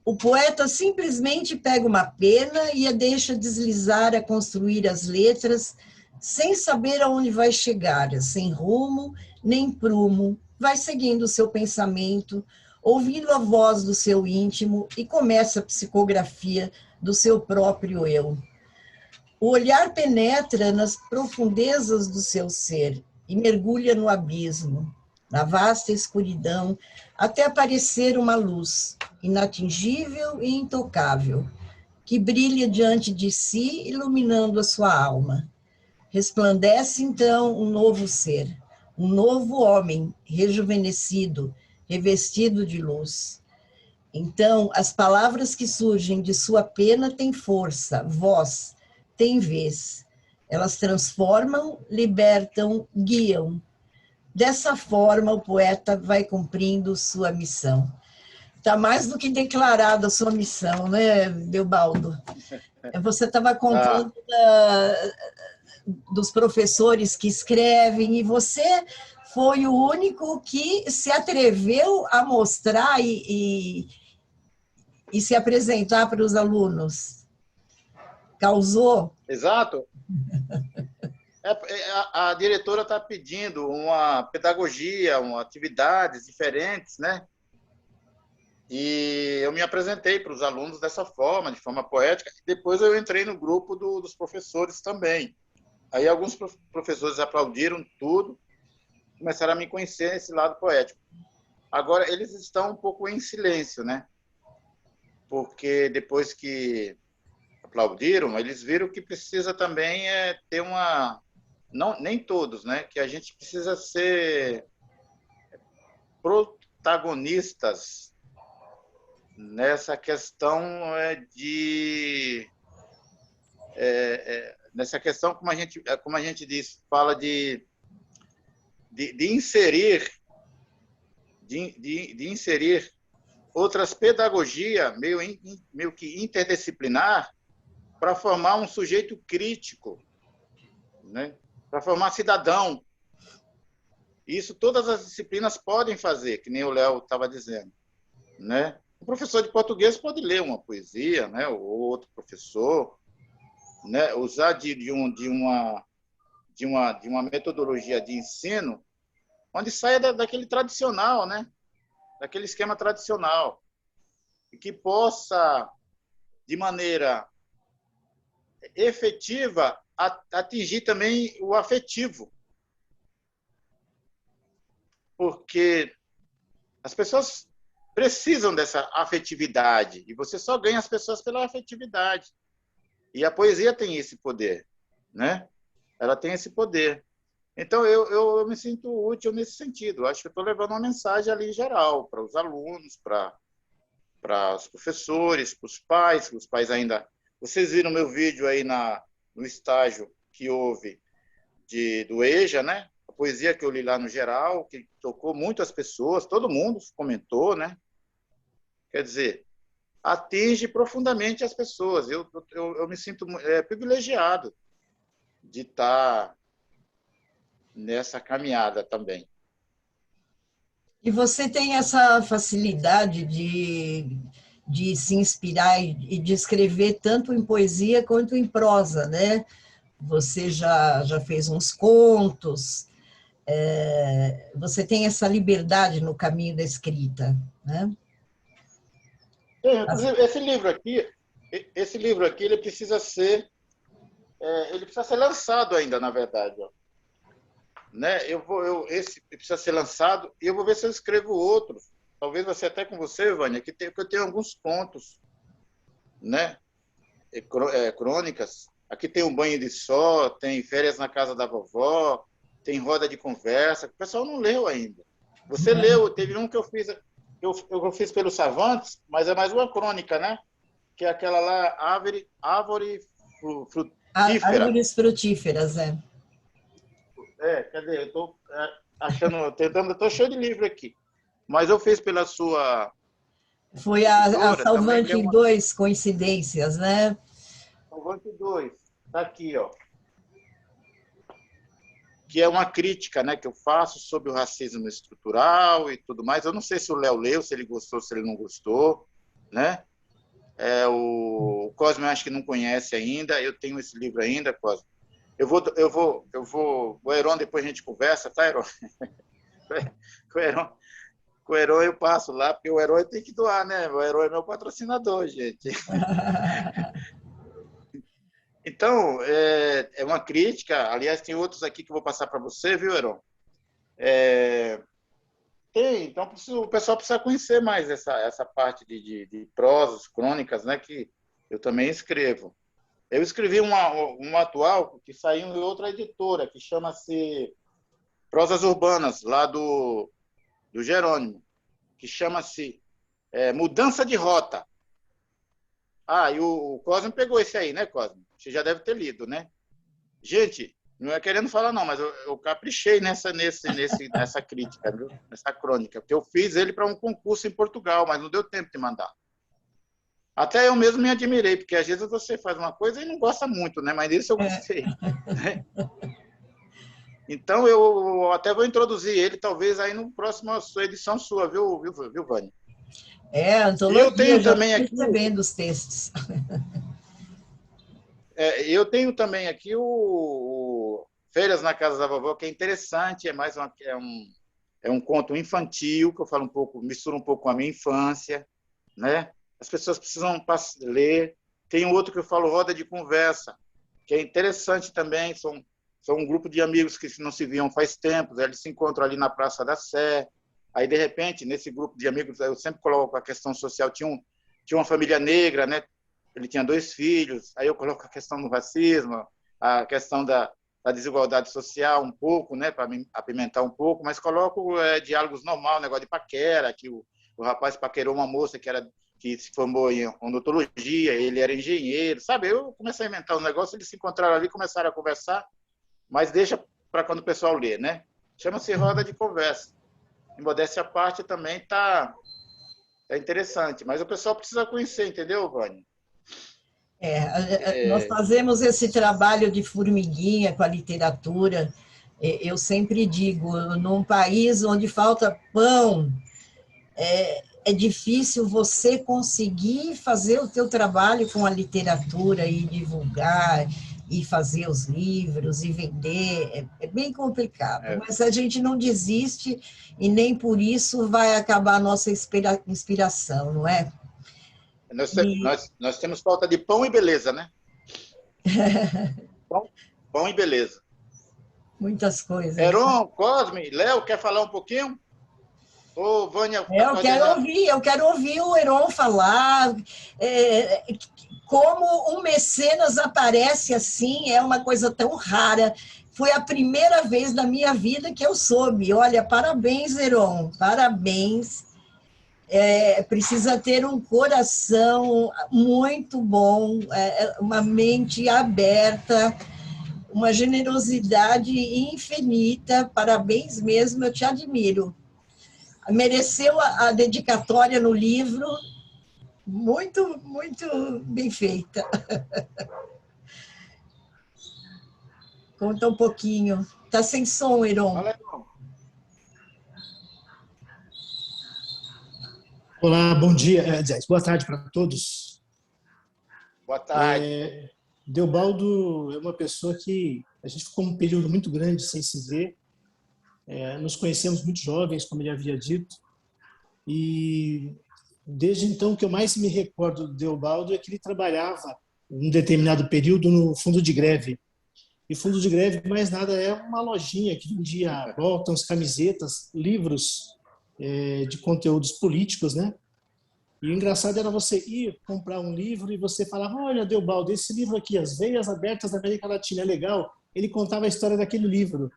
O poeta simplesmente pega uma pena e a deixa deslizar a construir as letras, sem saber aonde vai chegar, sem rumo nem prumo, vai seguindo o seu pensamento, ouvindo a voz do seu íntimo e começa a psicografia do seu próprio eu. O olhar penetra nas profundezas do seu ser e mergulha no abismo, na vasta escuridão, até aparecer uma luz, inatingível e intocável, que brilha diante de si, iluminando a sua alma. Resplandece, então, um novo ser, um novo homem, rejuvenescido, revestido de luz. Então, as palavras que surgem de sua pena têm força, voz, têm vez. Elas transformam, libertam, guiam. Dessa forma, o poeta vai cumprindo sua missão. Está mais do que declarada a sua missão, né, Deobaldo? Você estava contando dos professores que escrevem, e você foi o único que se atreveu a mostrar e se apresentar para os alunos. Causou? Exato. A diretora está pedindo uma pedagogia, atividades diferentes, né? E eu me apresentei para os alunos dessa forma, de forma poética. Depois eu entrei no grupo dos professores também. Aí alguns professores aplaudiram tudo, começaram a me conhecer esse lado poético. Agora, eles estão um pouco em silêncio, né? Porque depois que aplaudiram, eles viram que precisa também ter uma... Não, nem todos, né? Que a gente precisa ser protagonistas nessa questão nessa questão, como a gente diz, fala de inserir de inserir outras pedagogias meio que interdisciplinar para formar um sujeito crítico, né? Para formar cidadão. Isso todas as disciplinas podem fazer, que nem o Léo estava dizendo, né? O professor de português pode ler uma poesia, né? Ou outro professor, né? Usar de uma metodologia de ensino onde saia daquele tradicional, né? Daquele esquema tradicional, e que possa, de maneira efetiva, atingir também o afetivo. Porque as pessoas precisam dessa afetividade, e você só ganha as pessoas pela afetividade. E a poesia tem esse poder, né? Ela tem esse poder. Então, eu me sinto útil nesse sentido. Acho que eu estou levando uma mensagem ali geral para os alunos, para os professores, para os pais ainda... Vocês viram meu vídeo aí no estágio que houve do EJA, né? A poesia que eu li lá no geral, que tocou muito as pessoas, todo mundo comentou, né? Quer dizer, atinge profundamente as pessoas. Eu me sinto privilegiado de estar nessa caminhada também. E você tem essa facilidade de se inspirar e de escrever tanto em poesia quanto em prosa, né? Você já fez uns contos, você tem essa liberdade no caminho da escrita, né? Inclusive, esse livro aqui, ele precisa ser lançado ainda, na verdade, ó. Né? Esse precisa ser lançado e eu vou ver se eu escrevo outro. Talvez você até com você, Vânia, que eu tenho alguns contos, né? Crônicas. Aqui tem Um Banho de Sol, tem Férias na Casa da Vovó, tem Roda de Conversa, que o pessoal não leu ainda. Você leu, teve um que eu fiz pelo Cervantes, mas é mais uma crônica, né? Que é aquela lá, Árvore Frutífera. Árvores frutíferas, é. Cadê? Eu tô achando, tentando, eu tô cheio de livro aqui. Mas eu fiz pela sua Foi a editora também, que é Salvante uma 2, Coincidências, né? Salvante 2. Tá aqui, ó. Que é uma crítica, né, que eu faço sobre o racismo estrutural e tudo mais. Eu não sei se o Léo leu, se ele gostou, se ele não gostou, né? O Cosme eu acho que não conhece ainda. Eu tenho esse livro ainda, Cosme. O Heron depois a gente conversa, tá, Heron? Com o Heron eu passo lá, porque o Heron tem que doar, né? O Heron é meu patrocinador, gente. Então, é uma crítica. Aliás, tem outros aqui que eu vou passar para você, viu, Heron? Então o pessoal precisa conhecer mais essa parte de prosas, crônicas, né? Que eu também escrevo. Eu escrevi uma atual que saiu em outra editora, que chama-se Prosas Urbanas, lá do Jerônimo, que chama-se Mudança de Rota. E o Cosme pegou esse aí, né, Cosme? Você já deve ter lido, né? Gente, não é querendo falar não, mas eu caprichei nessa crítica, viu? Nessa crônica, porque eu fiz ele para um concurso em Portugal, mas não deu tempo de mandar. Até eu mesmo me admirei, porque às vezes você faz uma coisa e não gosta muito, né? Mas isso eu gostei. Então, eu até vou introduzir ele, talvez, aí no próximo edição sua, viu, Vânia? Antologia, eu tenho já também estou aqui recebendo os textos. Eu tenho também aqui o Férias na Casa da Vovó, que é interessante, é um conto infantil, que eu falo misturo um pouco com a minha infância, né? As pessoas precisam ler. Tem outro que eu falo Roda de Conversa, que é interessante também, são um grupo de amigos que não se viam faz tempo, eles se encontram ali na Praça da Sé. Aí, de repente, nesse grupo de amigos, eu sempre coloco a questão social. Tinha uma família negra, né? Ele tinha 2 filhos. Aí eu coloco a questão do racismo, a questão da desigualdade social um pouco, né? Para apimentar um pouco, mas coloco diálogos normal, negócio de paquera, que o rapaz paquerou uma moça que se formou em odontologia, ele era engenheiro, sabe? Eu comecei a inventar um negócio, eles se encontraram ali, começaram a conversar, mas deixa para quando o pessoal lê, né? Chama-se Roda de Conversa. Em modéstia à parte também tá interessante, mas o pessoal precisa conhecer, entendeu, Vânia? Nós fazemos esse trabalho de formiguinha com a literatura. Eu sempre digo, num país onde falta pão, é difícil você conseguir fazer o teu trabalho com a literatura e divulgar e fazer os livros e vender, é bem complicado, mas a gente não desiste e nem por isso vai acabar a nossa inspiração, não é? Nós temos falta de pão e beleza, né? Pão e beleza. Muitas coisas. Heron, Cosme, Léo, quer falar um pouquinho? Ô, Vânia, eu quero ouvir o Heron falar como um mecenas aparece assim, é uma coisa tão rara. Foi a primeira vez na minha vida que eu soube. Olha, parabéns, Heron, parabéns. Precisa ter um coração muito bom, uma mente aberta, uma generosidade infinita. Parabéns mesmo, eu te admiro. Mereceu a dedicatória no livro, muito, muito bem feita. Conta um pouquinho. Está sem som, Heron. Olá, bom dia, boa tarde para todos. Boa tarde. Deobaldo é uma pessoa que a gente ficou um período muito grande sem se ver. Nos conhecemos muito jovens, como ele havia dito, e desde então o que eu mais me recordo do Deobaldo é que ele trabalhava um determinado período no fundo de greve. E fundo de greve, mais nada, é uma lojinha que vendia botões, camisetas, livros de conteúdos políticos, né? E o engraçado era você ir comprar um livro e você falava: olha, Deobaldo, esse livro aqui, As Veias Abertas da América Latina, é legal. Ele contava a história daquele livro.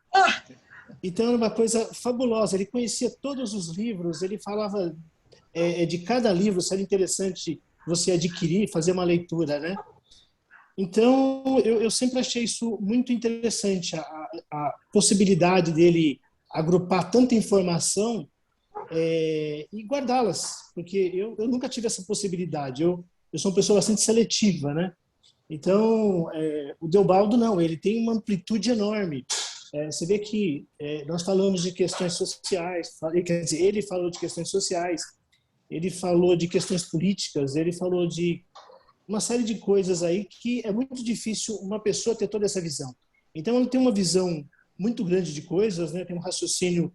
Então era uma coisa fabulosa. Ele conhecia todos os livros, ele falava de cada livro, se era interessante você adquirir, fazer uma leitura, né? Então, eu sempre achei isso muito interessante, a possibilidade dele agrupar tanta informação e guardá-las, porque eu nunca tive essa possibilidade. Eu sou uma pessoa bastante seletiva, né? Então, o Deobaldo não, ele tem uma amplitude enorme. Você vê que nós falamos de questões sociais, quer dizer, ele falou de questões sociais, ele falou de questões políticas, ele falou de uma série de coisas aí que é muito difícil uma pessoa ter toda essa visão. Então, ele tem uma visão muito grande de coisas, né? Tem um raciocínio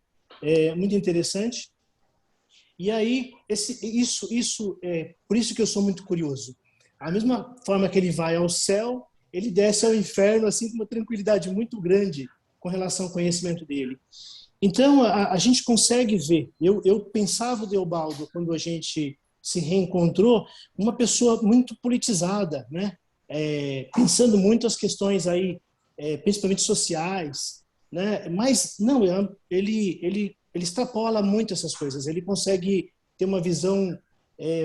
muito interessante. E aí, por isso que eu sou muito curioso. A mesma forma que ele vai ao céu, ele desce ao inferno assim com uma tranquilidade muito grande com relação ao conhecimento dele. Então, a gente consegue ver. Eu pensava o Deobaldo, quando a gente se reencontrou, uma pessoa muito politizada, né? Pensando muito as questões aí, principalmente sociais, né? Mas não, ele extrapola muito essas coisas. Ele consegue ter uma visão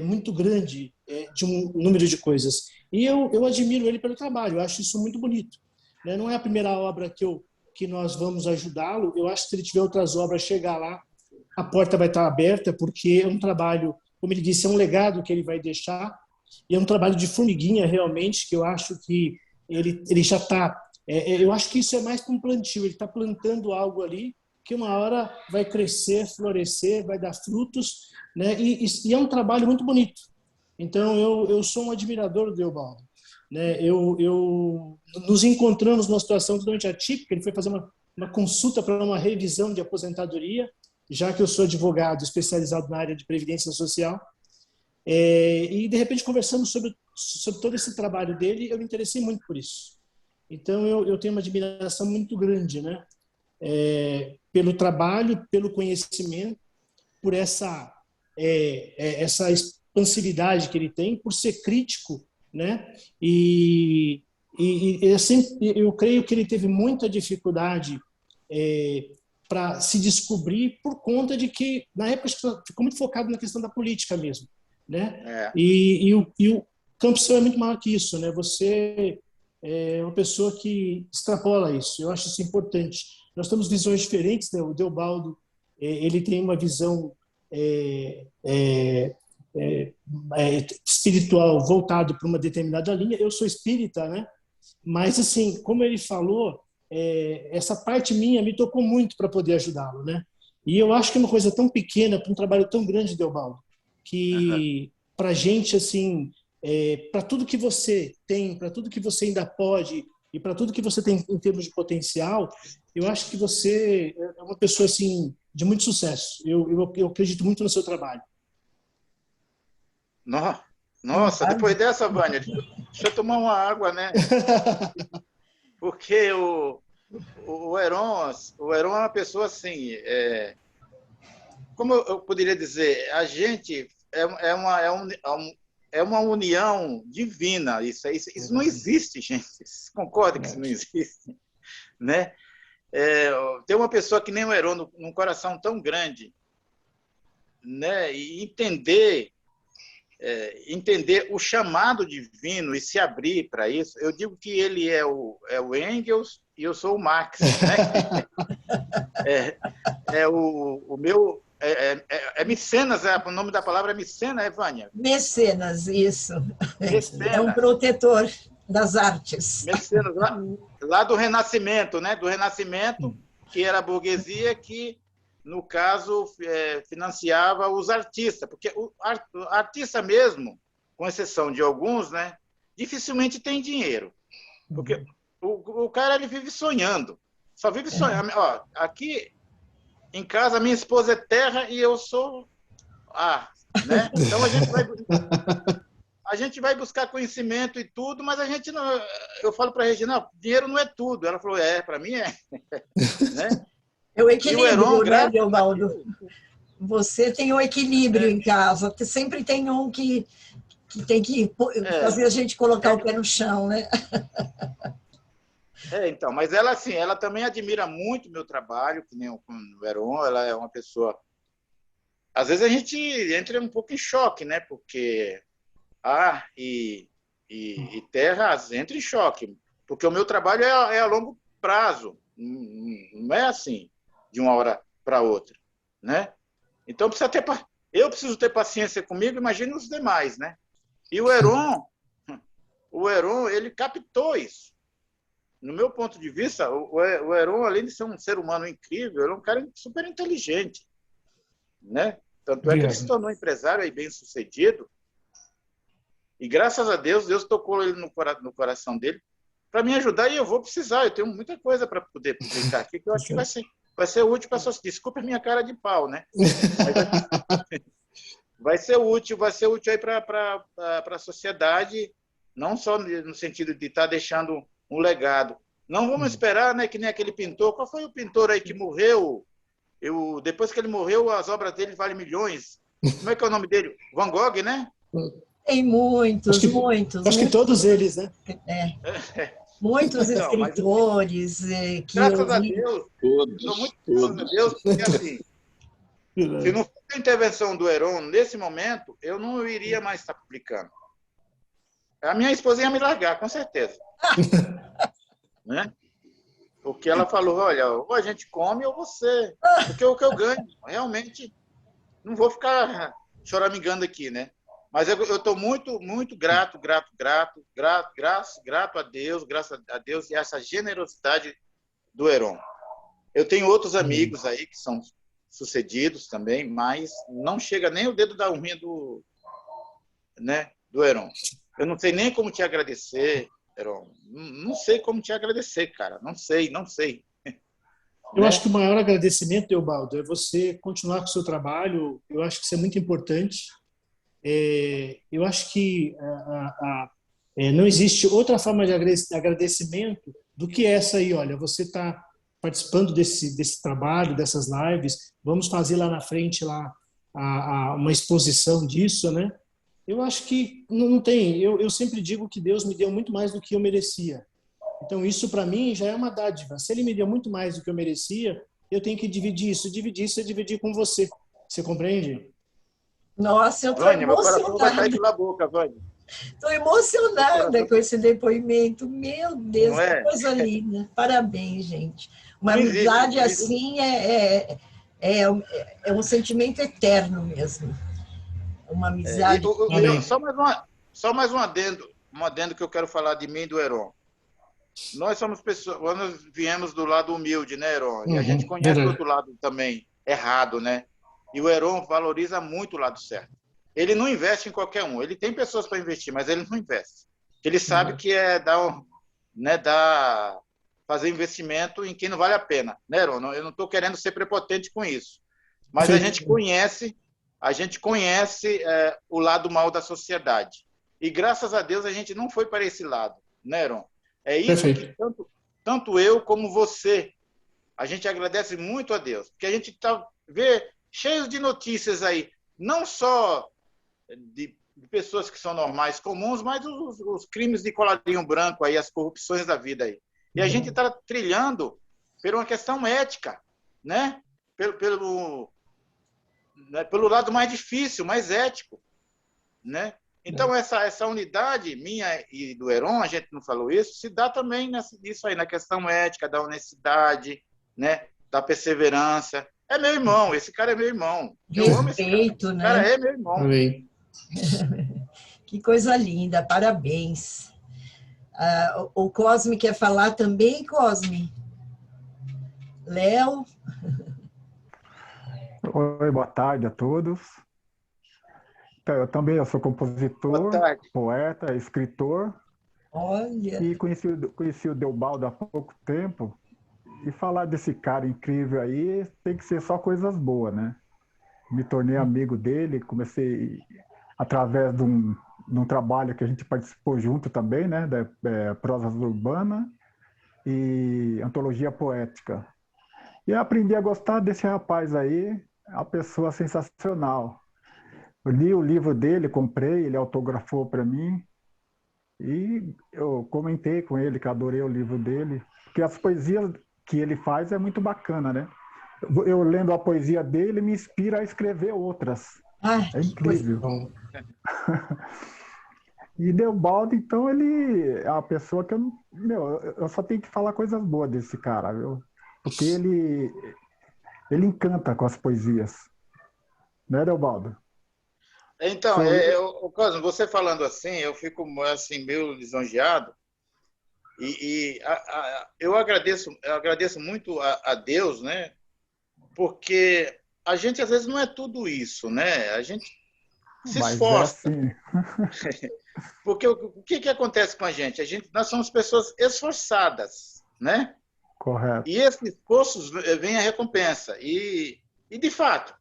muito grande de um número de coisas. E eu admiro ele pelo trabalho. Eu acho isso muito bonito, né? Não é a primeira obra que nós vamos ajudá-lo. Eu acho que se ele tiver outras obras, chegar lá, a porta vai estar aberta, porque é um trabalho, como ele disse, é um legado que ele vai deixar, e é um trabalho de formiguinha, realmente, que eu acho que ele já está... eu acho que isso é mais que um plantio, ele está plantando algo ali, que uma hora vai crescer, florescer, vai dar frutos, né? E é um trabalho muito bonito. Então, eu sou um admirador do Deobaldo, né? Nos encontramos numa situação totalmente atípica. Ele foi fazer uma consulta para uma revisão de aposentadoria, já que eu sou advogado especializado na área de previdência social. E, de repente, conversamos sobre todo esse trabalho dele, eu me interessei muito por isso. Então, eu tenho uma admiração muito grande, né? Pelo trabalho, pelo conhecimento, por essa expansividade que ele tem, por ser crítico, né? Eu creio que ele teve muita dificuldade para se descobrir, por conta de que, na época, ficou muito focado na questão da política mesmo, né? E o campo seu é muito maior que isso, né? Você é uma pessoa que extrapola isso. Eu acho isso importante. Nós temos visões diferentes, né? O Deobaldo, ele tem uma visão espiritual voltado para uma determinada linha. Eu sou espírita, né? Mas, assim, como ele falou, essa parte minha me tocou muito para poder ajudá-lo, né? E eu acho que é uma coisa tão pequena para um trabalho tão grande, Deobaldo, que para a gente, assim, para tudo que você tem, para tudo que você ainda pode e para tudo que você tem em termos de potencial, eu acho que você é uma pessoa, assim, de muito sucesso. Eu acredito muito no seu trabalho. Nossa, depois dessa, Vânia, deixa eu tomar uma água, né? Porque o Heron é uma pessoa assim, como eu poderia dizer, a gente é uma união divina. Isso não existe, gente. Vocês concordam que isso não existe, né? Ter uma pessoa que nem o Heron, num coração tão grande, né? E entender o chamado divino e se abrir para isso. Eu digo que ele é o Engels e eu sou o Marx, né? O meu Mecenas, o nome da palavra é Mecenas, Vânia? Mecenas, isso. Mecenas. É um protetor das artes. Mecenas, lá do Renascimento, né? Do Renascimento, que era a burguesia que, no caso, financiava os artistas, porque o artista mesmo, com exceção de alguns, né, dificilmente tem dinheiro, porque o cara ele vive sonhando, só vive sonhando. Ó, aqui em casa minha esposa é terra e eu sou ar, né? Então a gente vai buscar conhecimento e tudo, mas a gente não. Eu falo para a Regina, dinheiro não é tudo. Ela falou, para mim é, né? É o equilíbrio, né, Deobaldo? Naquilo. Você tem o equilíbrio em casa. Sempre tem um que tem que fazer a gente colocar o pé no chão, né? Então, mas ela, assim, ela também admira muito o meu trabalho, que nem o Heron. Ela é uma pessoa... Às vezes a gente entra um pouco em choque, né? Porque... e e terras entra em choque, porque o meu trabalho é a longo prazo, não é assim, de uma hora para outra, né? Então, eu preciso ter paciência comigo, imagine os demais, né? E o Heron, ele captou isso. No meu ponto de vista, o Heron, além de ser um ser humano incrível, ele é um cara super inteligente, né? Tanto é que ele se tornou empresário e bem-sucedido. E graças a Deus, Deus tocou ele no coração dele para me ajudar, e eu vou precisar. Eu tenho muita coisa para poder publicar aqui, que eu acho que vai ser útil para a sociedade. Desculpa a minha cara de pau, né? Vai ser útil aí para a sociedade, não só no sentido de estar deixando um legado. Não vamos esperar, né, que nem aquele pintor. Qual foi o pintor aí que morreu? Depois que ele morreu, as obras dele valem milhões. Como é que é o nome dele? Van Gogh, né? Tem muitos. Acho que todos eles, né? Muitos escritores que graças a Deus, graças a Deus, porque assim, se não fosse a intervenção do Heron nesse momento, eu não iria mais estar publicando. A minha esposa ia me largar, com certeza. Né? Porque ela falou, olha, ou a gente come ou você. Porque o que eu ganho, realmente, não vou ficar choramingando aqui, né? Mas eu estou muito, muito grato a Deus, graças a Deus e a essa generosidade do Heron. Eu tenho outros amigos aí que são sucedidos também, mas não chega nem o dedo da unha do Heron. Eu não sei nem como te agradecer, Heron. Não sei como te agradecer, cara. Não sei. Eu acho que o maior agradecimento, Teobaldo, é você continuar com o seu trabalho. Eu acho que isso é muito importante. Eu acho que não existe outra forma de agradecimento do que essa aí. Olha, você está participando desse trabalho, dessas lives, vamos fazer lá na frente uma exposição disso, né? Eu acho que não tem. Eu sempre digo que Deus me deu muito mais do que eu merecia. Então, isso para mim já é uma dádiva. Se Ele me deu muito mais do que eu merecia, eu tenho que dividir isso. Dividir isso é dividir com você. Você compreende? Nossa, eu estou Vânia, meu coração vai emocionada. sair pela boca, Vânia. Estou emocionada com esse depoimento. Meu Deus, Não é? que coisa linda. Parabéns, gente. Uma Não existe, amizade não existe. assim é um sentimento eterno mesmo. Uma amizade. Só mais um adendo que eu quero falar de mim e do Heron. Nós somos pessoas, nós viemos do lado humilde, né, Heron? E a gente conhece o outro lado também errado, né? E o Heron valoriza muito o lado certo. Ele não investe em qualquer um. Ele tem pessoas para investir, mas ele não investe. Ele sabe que é fazer investimento em quem não vale a pena, né, Heron? Eu não estou querendo ser prepotente com isso. Mas a gente conhece o lado mal da sociedade. E graças a Deus a gente não foi para esse lado, né, Heron? É isso que tanto eu como você, a gente agradece muito a Deus, porque a gente vê cheios de notícias aí, não só de pessoas que são normais, comuns, mas os crimes de colarinho branco aí, as corrupções da vida aí. E a gente está trilhando por uma questão ética, né? Pelo lado mais difícil, mais ético, né? Então, essa unidade minha e do Heron, a gente não falou isso, se dá também nisso aí, na questão ética, da honestidade, né? Da perseverança. É meu irmão, esse cara é meu irmão. Eu amo esse cara. Esse cara é meu irmão. Amém. Que coisa linda, parabéns. O Cosme quer falar também, Cosme? Léo? Oi, boa tarde a todos. Então, eu sou compositor, poeta, escritor. Olha. E conheci o Teobaldo há pouco tempo. E falar desse cara incrível aí tem que ser só coisas boas, né? Me tornei amigo dele, comecei através de um trabalho que a gente participou junto também, né? Da Prosas Urbanas e Antologia Poética. E aprendi a gostar desse rapaz aí, é uma pessoa sensacional. Eu li o livro dele, comprei, ele autografou para mim e eu comentei com ele que adorei o livro dele, porque as poesias que ele faz é muito bacana, né? Eu lendo a poesia dele me inspira a escrever outras. É incrível. E Deobaldo, então, ele é uma pessoa que eu, eu só tenho que falar coisas boas desse cara, viu? Porque ele encanta com as poesias, né, Deobaldo? Então, Cosmo, você falando assim, eu fico assim meio lisonjeado eu agradeço muito a Deus, né? Porque a gente às vezes não é tudo isso, né? A gente se Mas é esforça. assim, Porque o que acontece com a gente? Nós somos pessoas esforçadas, né? correto. E esse esforço vem a recompensa. De fato,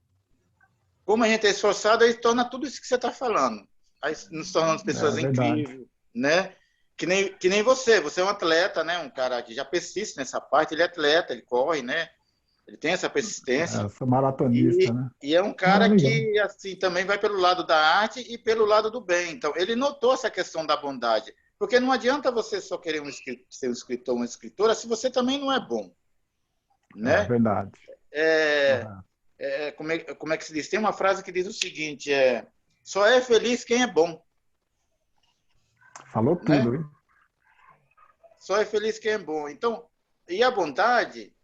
como a gente é esforçado, aí torna tudo isso que você está falando. Aí nos tornamos pessoas É verdade. incríveis, né? Que nem você. Você é um atleta, né? Um cara que já persiste nessa parte. Ele é atleta, ele corre, né? Ele tem essa persistência. Eu sou maratonista, né? E é um Ah, cara legal. que assim também vai pelo lado da arte e pelo lado do bem. Então, ele notou essa questão da bondade. Porque não adianta você só querer ser um escritor ou uma escritora se você também não é bom, É né? verdade. É, Correto. como é que se diz? Tem uma frase que diz o seguinte: só é feliz quem é bom, Falou né? tudo, hein? Só é feliz quem é bom. Então, e a bondade,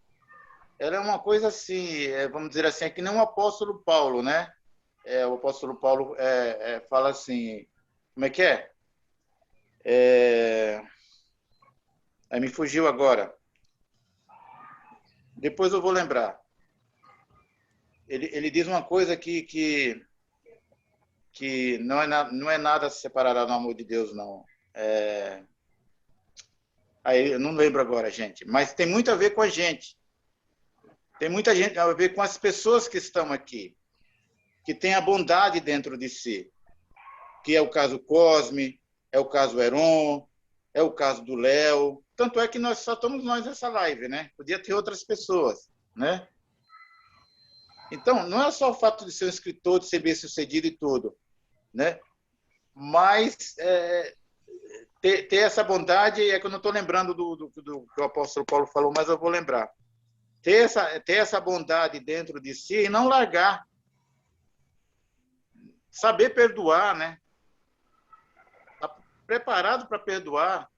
ela é uma coisa assim, vamos dizer assim, é que nem o apóstolo Paulo, né? O apóstolo Paulo fala assim, como é que é? Aí me fugiu agora. Depois eu vou lembrar. Ele diz uma coisa que não é nada se separará do amor de Deus, não. Aí eu não lembro agora, gente. Mas tem muito a ver com a gente. Tem muita gente a ver com as pessoas que estão aqui, que tem a bondade dentro de si. Que é o caso Cosme, é o caso Heron, é o caso do Léo. Tanto é que nós só estamos nós nessa live, né? Podia ter outras pessoas, né? Então, não é só o fato de ser um escritor, de ser bem-sucedido e tudo, né? Mas ter essa bondade, é que eu não estou lembrando do que o apóstolo Paulo falou, mas eu vou lembrar. Ter essa bondade dentro de si e não largar. Saber perdoar, né? Tá preparado para perdoar.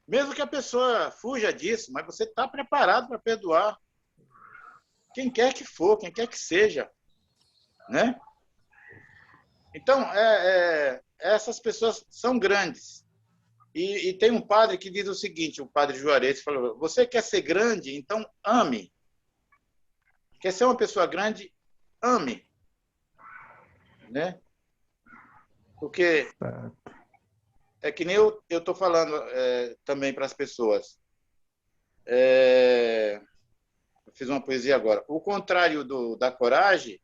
Mesmo que a pessoa fuja disso, mas você está preparado para perdoar. Quem quer que for, quem quer que seja, né? Então, essas pessoas são grandes. E tem um padre que diz o seguinte, o padre Juarez falou, você quer ser grande, então ame. Quer ser uma pessoa grande, ame. Né? Porque é que nem eu estou falando também para as pessoas. Eu fiz uma poesia agora. O contrário da coragem,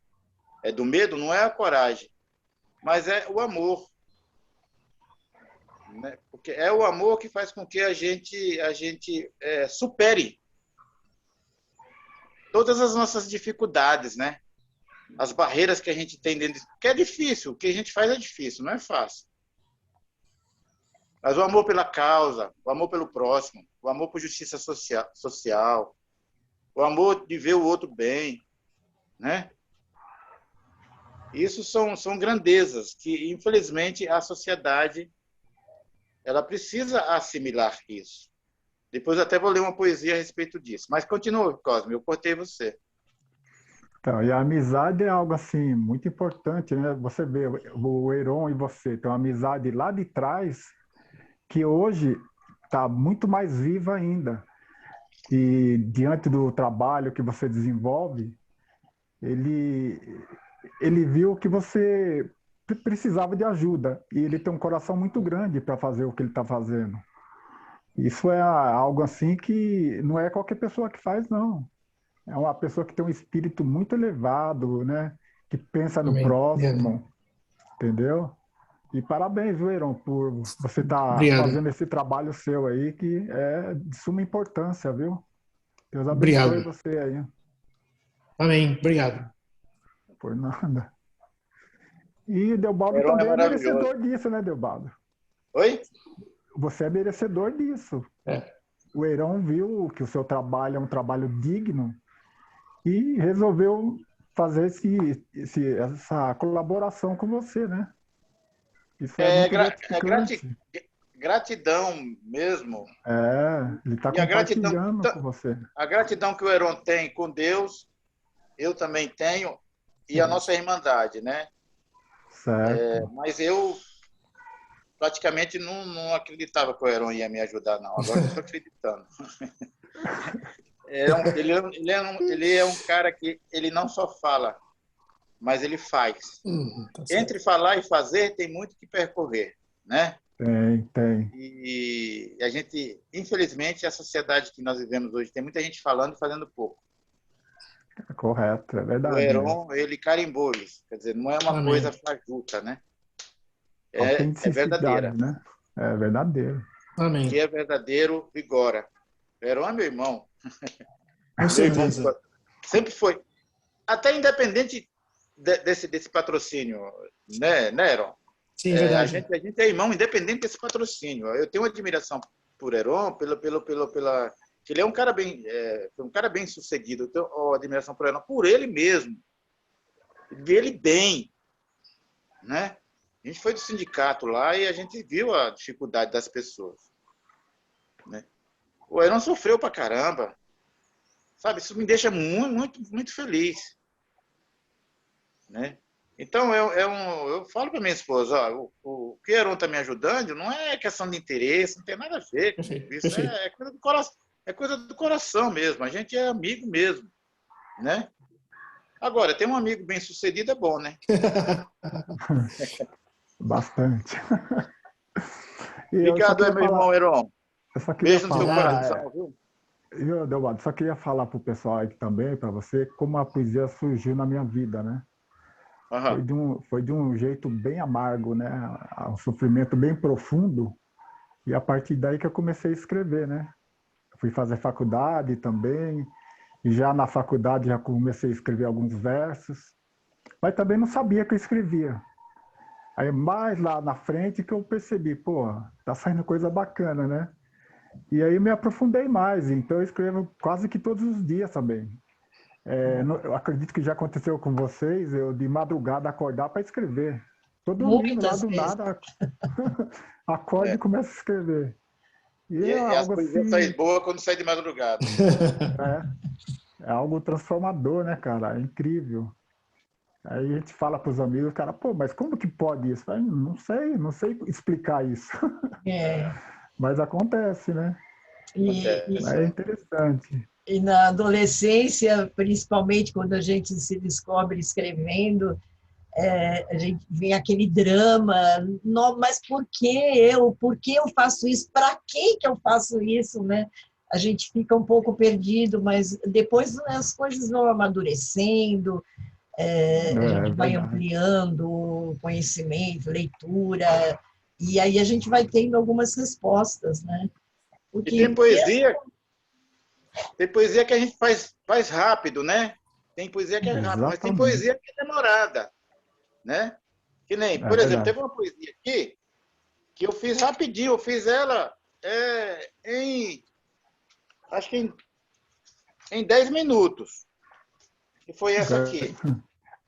do medo, não é a coragem, mas é o amor. Né? Porque é o amor que faz com que a gente supere todas as nossas dificuldades, né? As barreiras que a gente tem dentro. Que é difícil, o que a gente faz é difícil, não é fácil. Mas o amor pela causa, o amor pelo próximo, o amor por justiça social, o amor de ver o outro bem, né? Isso são grandezas que, infelizmente, a sociedade ela precisa assimilar isso. Depois até vou ler uma poesia a respeito disso. Mas continua, Cosme, eu cortei você. Então, e a amizade é algo assim muito importante, né? Você vê o Heron e você tem uma amizade lá de trás que hoje está muito mais viva ainda. E diante do trabalho que você desenvolve, ele viu que você precisava de ajuda e ele tem um coração muito grande para fazer o que ele está fazendo. Isso é algo assim que não é qualquer pessoa que faz, não. É uma pessoa que tem um espírito muito elevado, né? Que pensa no Amém. próximo, entendeu? E parabéns, viu, Heron, por você estar Obrigado. fazendo esse trabalho seu aí, que é de suma importância, viu? Deus abençoe Obrigado. você aí. Amém. Obrigado. Por nada. E Deobaldo Heron é também é maravilhoso. merecedor disso, né, Deobaldo? Oi? Você é merecedor disso. É. O Heron viu que o seu trabalho é um trabalho digno e resolveu fazer essa colaboração com você, né? Isso é muito É gratificante. gratidão mesmo. Ele está E compartilhando com você. a gratidão que o Heron tem com Deus, eu também tenho, e a nossa irmandade, né? Certo. Mas eu praticamente não acreditava que o Heron ia me ajudar, não. Agora eu estou acreditando. Ele é um cara que ele não só fala, mas ele faz. Tá certo. Entre falar e fazer, tem muito que percorrer, né? Tem. E a gente, infelizmente, a sociedade que nós vivemos hoje, tem muita gente falando e fazendo pouco. É correto, é O verdade mesmo. Heron, ele carimbou isso. Quer dizer, não é uma Amém. coisa fajuta, né? É verdadeira. Autenticidade, né? É verdadeiro. O Amém. que é verdadeiro, vigora. O Heron é meu irmão. Com certeza. Sempre foi. Até independente desse patrocínio, né, Heron? Sim, verdade. A gente é irmão independente desse patrocínio. Eu tenho uma admiração por Heron, ele é um cara bem sucedido. Eu tenho uma admiração por Heron, por ele mesmo. Ver ele bem, né? A gente foi do sindicato lá e a gente viu a dificuldade das pessoas, né? O Heron sofreu pra caramba, sabe? Isso me deixa muito, muito, muito feliz, né? Então, eu falo para minha esposa, ó, o que o Heron está me ajudando não é questão de interesse, não tem nada a ver com Perfeito. isso, é coisa do coração, é coisa do coração mesmo, a gente é amigo mesmo, né? Agora, ter um amigo bem-sucedido é bom, né? Bastante. Obrigado, meu irmão Heron. Eu só queria Beijo no seu falar, coração, viu? Delmado, só queria falar para o pessoal aí também, para você, como a poesia surgiu na minha vida, né? Foi de um jeito bem amargo, né? Um sofrimento bem profundo. E a partir daí que eu comecei a escrever, né? Fui fazer faculdade também. E já na faculdade já comecei a escrever alguns versos. Mas também não sabia que eu escrevia. Aí mais lá na frente que eu percebi, pô, tá saindo coisa bacana, né? E aí me aprofundei mais. Então eu escrevo quase que todos os dias também. Eu acredito que já aconteceu com vocês, eu de madrugada acordar para escrever. Tô dormindo lá do nada, acordo e começo a escrever. E as poesias saem boas quando sai de madrugada. É algo transformador, né, cara? É incrível. Aí a gente fala para os amigos, cara, pô, mas como que pode isso? Eu não sei explicar isso. Mas acontece, né? É interessante. E na adolescência, principalmente quando a gente se descobre escrevendo, a gente vem aquele drama, mas por que eu? Por que eu faço isso? Para que eu faço isso, né? A gente fica um pouco perdido, mas depois as coisas vão amadurecendo, a gente vai ampliando o conhecimento, leitura, e aí a gente vai tendo algumas respostas, né? Porque e tem poesia que a gente faz rápido, né? Tem poesia que é rápida, mas tem poesia que é demorada, né? Que nem, por exemplo, teve uma poesia aqui que eu fiz rapidinho, eu fiz ela acho que em 10 minutos. E foi essa aqui.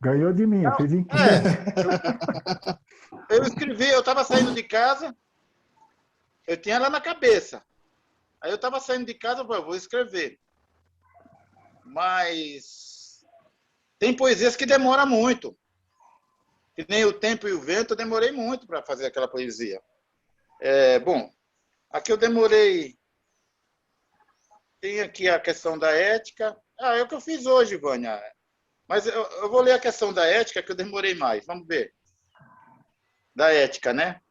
Ganhou de mim, eu fiz em 15. Eu escrevi, eu estava saindo de casa, eu tinha ela na cabeça. Aí eu estava saindo de casa, eu falei, vou escrever. Mas tem poesias que demoram muito. Que nem O Tempo e o Vento, eu demorei muito para fazer aquela poesia. Bom, aqui eu demorei... Tem aqui a questão da ética. É o que eu fiz hoje, Vânia. Mas eu vou ler a questão da ética, que eu demorei mais. Vamos ver. Da ética, né?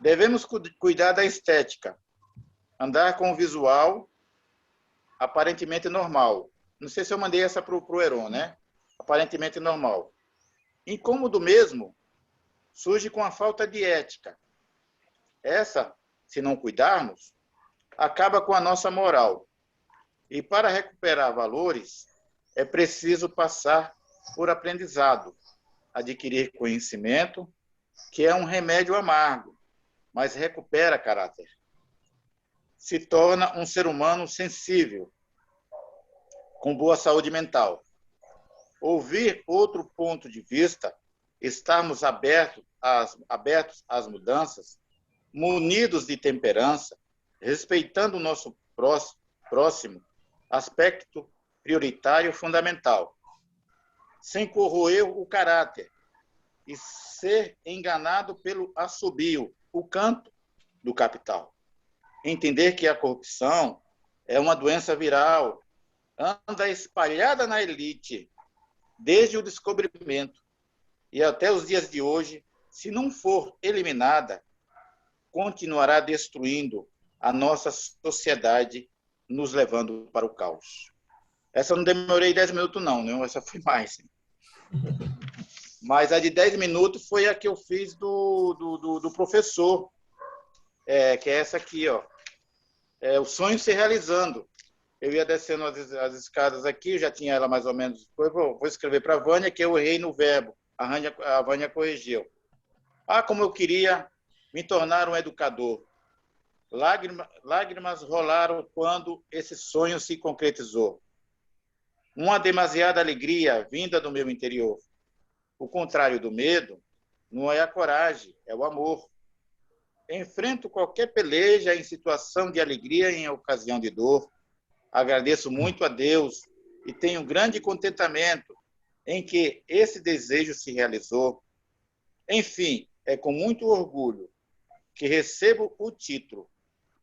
Devemos cuidar da estética. Andar com o visual aparentemente normal. Não sei se eu mandei essa para o Heron, né? Aparentemente normal. Incômodo mesmo surge com a falta de ética. Essa, se não cuidarmos, acaba com a nossa moral. E para recuperar valores, é preciso passar por aprendizado, adquirir conhecimento, que é um remédio amargo, mas recupera caráter. Se torna um ser humano sensível, com boa saúde mental. Ouvir outro ponto de vista estarmos abertos às mudanças, munidos de temperança, respeitando o nosso próximo, aspecto prioritário fundamental, sem corroer o caráter e ser enganado pelo assobio, o canto do capital. Entender que a corrupção é uma doença viral, anda espalhada na elite, desde o descobrimento e até os dias de hoje, se não for eliminada, continuará destruindo a nossa sociedade, nos levando para o caos. Essa eu não demorei 10 minutos, não, né? Essa foi mais. Mas a de 10 minutos foi a que eu fiz do professor, que é essa aqui, ó. O sonho se realizando. Eu ia descendo as escadas aqui, já tinha ela mais ou menos. Vou escrever para a Vânia, que eu errei no verbo. A Vânia corrigiu. Como eu queria me tornar um educador. Lágrimas rolaram quando esse sonho se concretizou. Uma demasiada alegria vinda do meu interior. O contrário do medo não é a coragem, é o amor. Enfrento qualquer peleja em situação de alegria em ocasião de dor. Agradeço muito a Deus e tenho grande contentamento em que esse desejo se realizou. Enfim, é com muito orgulho que recebo o título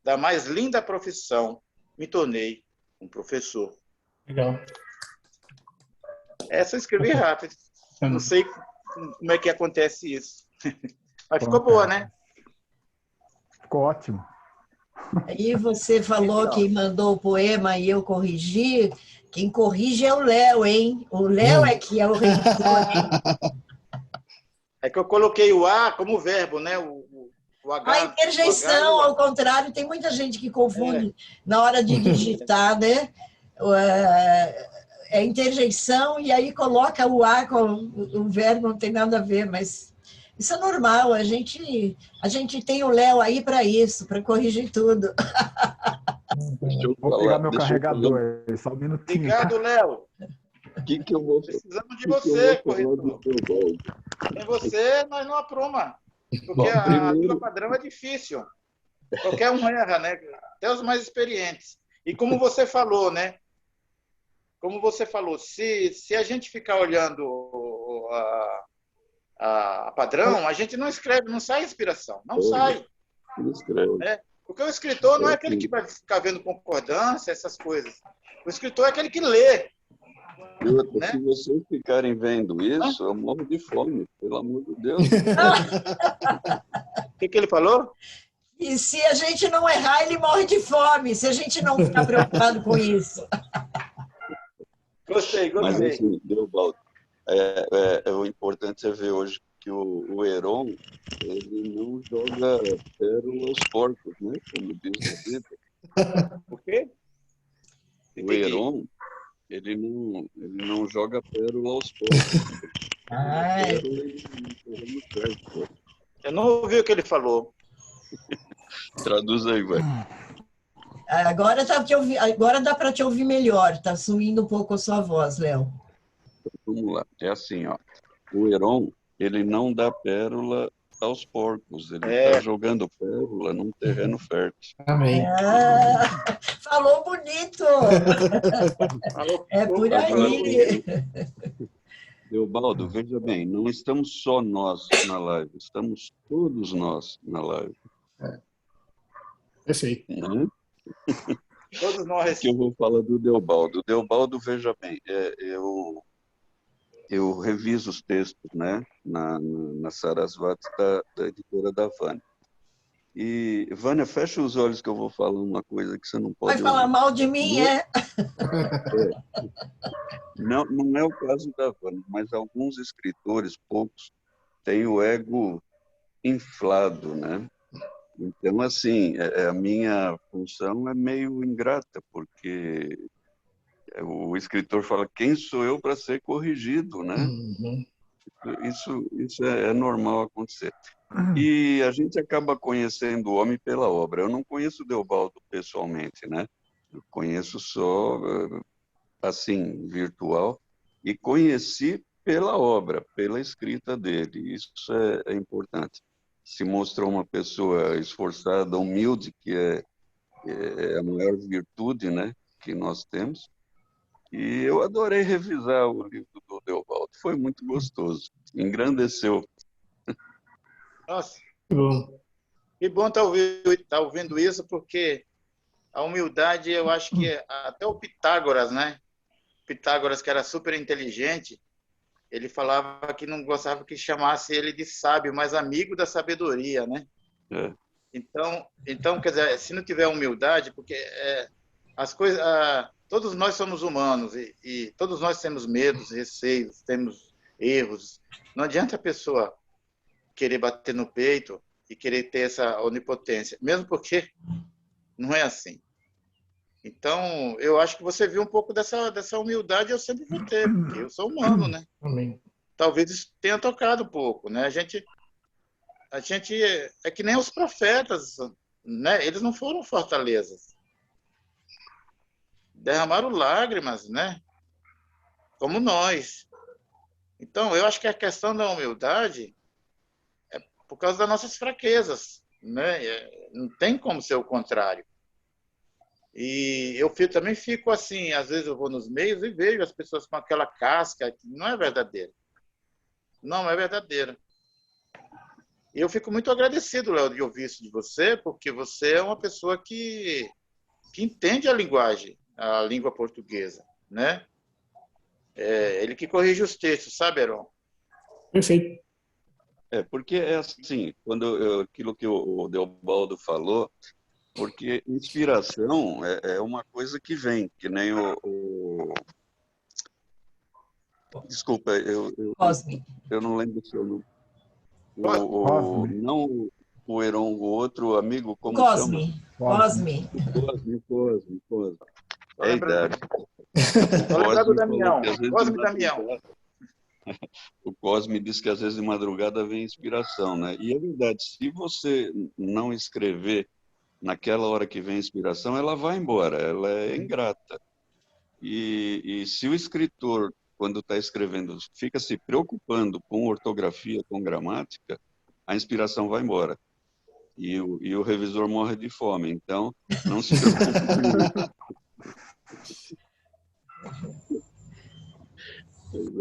da mais linda profissão, me tornei um professor. Legal. Essa eu escrevi rápido. Não sei como é que acontece isso. Mas ficou boa, né? Ficou ótimo. Aí você falou que mandou o poema e eu corrigi. Quem corrige é o Léo, hein? O Léo é que é o revisor, hein? É que eu coloquei o A como verbo, né? O H. A interjeição, ao contrário, tem muita gente que confunde na hora de digitar, né? É interjeição e aí coloca o A com o verbo, não tem nada a ver, mas isso é normal, a gente tem o Léo aí para isso, para corrigir tudo. Vou pegar meu carregador aí, só um minutinho. Obrigado, Léo. Que eu vou Precisamos de você, corretor. Sem você, nós não apruma. Porque a língua padrão é difícil. Qualquer um erra, né? Até os mais experientes. E como você falou, né? Como você falou, se a gente ficar olhando a padrão, a gente não escreve, não sai inspiração. Não sai. Não escreve. Né? Porque o escritor não é aquele que vai ficar vendo concordância, essas coisas. O escritor é aquele que lê. Né? Se vocês ficarem vendo isso, eu morro de fome, pelo amor de Deus. O que ele falou? E se a gente não errar, ele morre de fome, se a gente não ficar preocupado com isso. Gostei. Mas assim, Deobaldo, o importante é ver hoje que o Heron, ele não joga pérola aos porcos, né? Como diz a vida. O quê? O Heron, ele não joga pérola aos porcos. Eu não ouvi o que ele falou. Traduz aí, vai. Agora dá para te ouvir melhor, está sumindo um pouco a sua voz, Léo. Vamos lá, é assim, ó. O Heron, ele não dá pérola aos porcos, ele está jogando pérola num terreno fértil. Amém. Falou bonito! É por aí. Deobaldo, veja bem, não estamos só nós na live, estamos todos nós na live. Perfeito. Né? Todos nós. Que eu vou falar do Deobaldo. O Deobaldo, veja bem, eu reviso os textos, né, na Sarasvati da editora da Vânia. E, Vânia, fecha os olhos que eu vou falar uma coisa que você não pode Vai falar mal de mim, Não é o caso da Vânia, mas alguns escritores, poucos, têm o ego inflado, né? Então, assim, a minha função é meio ingrata, porque o escritor fala, quem sou eu para ser corrigido, né? Uhum. Isso é normal acontecer. E a gente acaba conhecendo o homem pela obra. Eu não conheço o Deobaldo pessoalmente, né? Eu conheço só, assim, virtual. E conheci pela obra, pela escrita dele. Isso é importante. Se mostrou uma pessoa esforçada, humilde, que é a maior virtude, né, que nós temos. E eu adorei revisar o livro do Deobaldo. Foi muito gostoso. Engrandeceu. Nossa, Que bom. que bom tá ouvindo isso, porque a humildade, eu acho que até o Pitágoras, né? Pitágoras, que era super inteligente, ele falava que não gostava que chamasse ele de sábio, mas amigo da sabedoria, né? É. Então, quer dizer, se não tiver humildade, porque as coisas, todos nós somos humanos e todos nós temos medos, receios, temos erros. Não adianta a pessoa querer bater no peito e querer ter essa onipotência, mesmo porque não é assim. Então, eu acho que você viu um pouco dessa humildade, eu sempre vou ter, porque eu sou humano, né? Amém. Talvez isso tenha tocado um pouco, né? A gente é que nem os profetas, né? Eles não foram fortalezas. Derramaram lágrimas, né? Como nós. Então, eu acho que a questão da humildade é por causa das nossas fraquezas, né? Não tem como ser o contrário. E eu também fico assim, às vezes eu vou nos meios e vejo as pessoas com aquela casca que não é verdadeira. Não é verdadeira. E eu fico muito agradecido, Léo, de ouvir isso de você, porque você é uma pessoa que entende a linguagem, a língua portuguesa, né? Ele que corrige os textos, sabe, Heron? Perfeito. Porque é assim, aquilo que o Deobaldo falou, porque inspiração é uma coisa que vem, que nem Desculpa, Cosme. eu não lembro o seu nome. Cosme. Não o Heron, o outro amigo, como chama? Cosme. Cosme. Tô É a lembrando, idade. tô lembrando do Cosme falou Damião. que às vezes Cosme de Damião. madrugada, o Cosme diz que às vezes de madrugada vem inspiração, né? E é verdade, se você não escrever naquela hora que vem a inspiração, ela vai embora, ela é ingrata. E se o escritor, quando está escrevendo, fica se preocupando com ortografia, com gramática, a inspiração vai embora. E o revisor morre de fome. Então, não se preocupe com isso.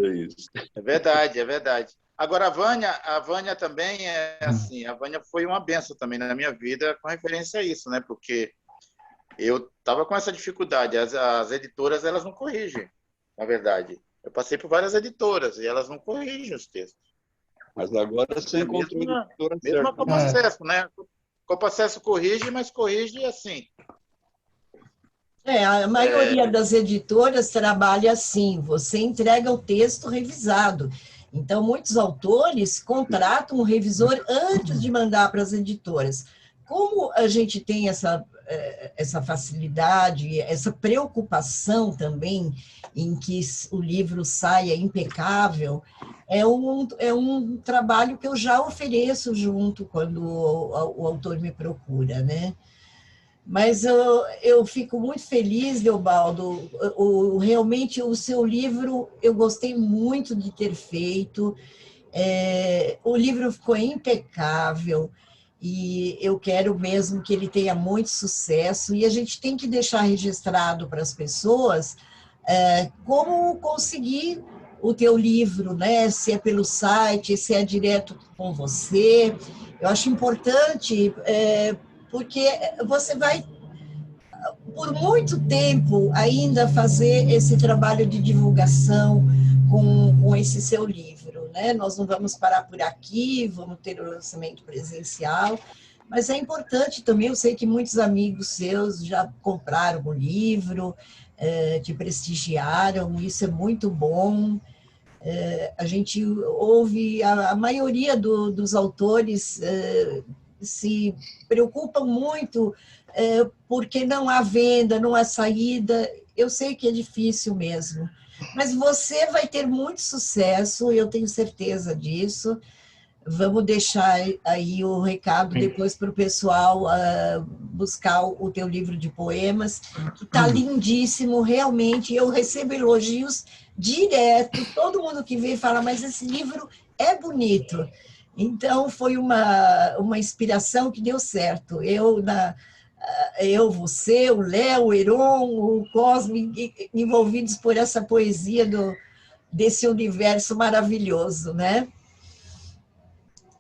É isso. É verdade. Agora, a Vânia também é assim, a Vânia foi uma benção também na minha vida com referência a isso, né? Porque eu estava com essa dificuldade, as editoras, elas não corrigem, na verdade. Eu passei por várias editoras e elas não corrigem os textos. Mas agora você encontrou a editora Mesmo a certa. Copacesso, né? A Copacesso corrige, mas corrige assim. A maioria das editoras trabalha assim, você entrega o texto revisado. Então, muitos autores contratam um revisor antes de mandar para as editoras. Como a gente tem essa facilidade, essa preocupação também em que o livro saia impecável, é um trabalho que eu já ofereço junto quando o autor me procura, né? Mas eu fico muito feliz, Deobaldo. Realmente, o seu livro, eu gostei muito de ter feito. O livro ficou impecável e eu quero mesmo que ele tenha muito sucesso. E a gente tem que deixar registrado para as pessoas como conseguir o teu livro, né? Se é pelo site, se é direto com você. Eu acho importante, porque você vai, por muito tempo, ainda fazer esse trabalho de divulgação com esse seu livro, né? Nós não vamos parar por aqui, vamos ter o lançamento presencial, mas é importante também, eu sei que muitos amigos seus já compraram o livro, te prestigiaram, isso é muito bom. A gente ouve, a maioria dos autores se preocupam muito porque não há venda, não há saída. Eu sei que é difícil mesmo, mas você vai ter muito sucesso, eu tenho certeza disso. Vamos deixar aí o recado depois para o pessoal buscar o teu livro de poemas, que está lindíssimo, realmente. Eu recebo elogios direto, todo mundo que vê fala, mas esse livro é bonito. Então, foi uma inspiração que deu certo. Eu, você, o Léo, o Heron, o Cosme, envolvidos por essa poesia desse universo maravilhoso, né?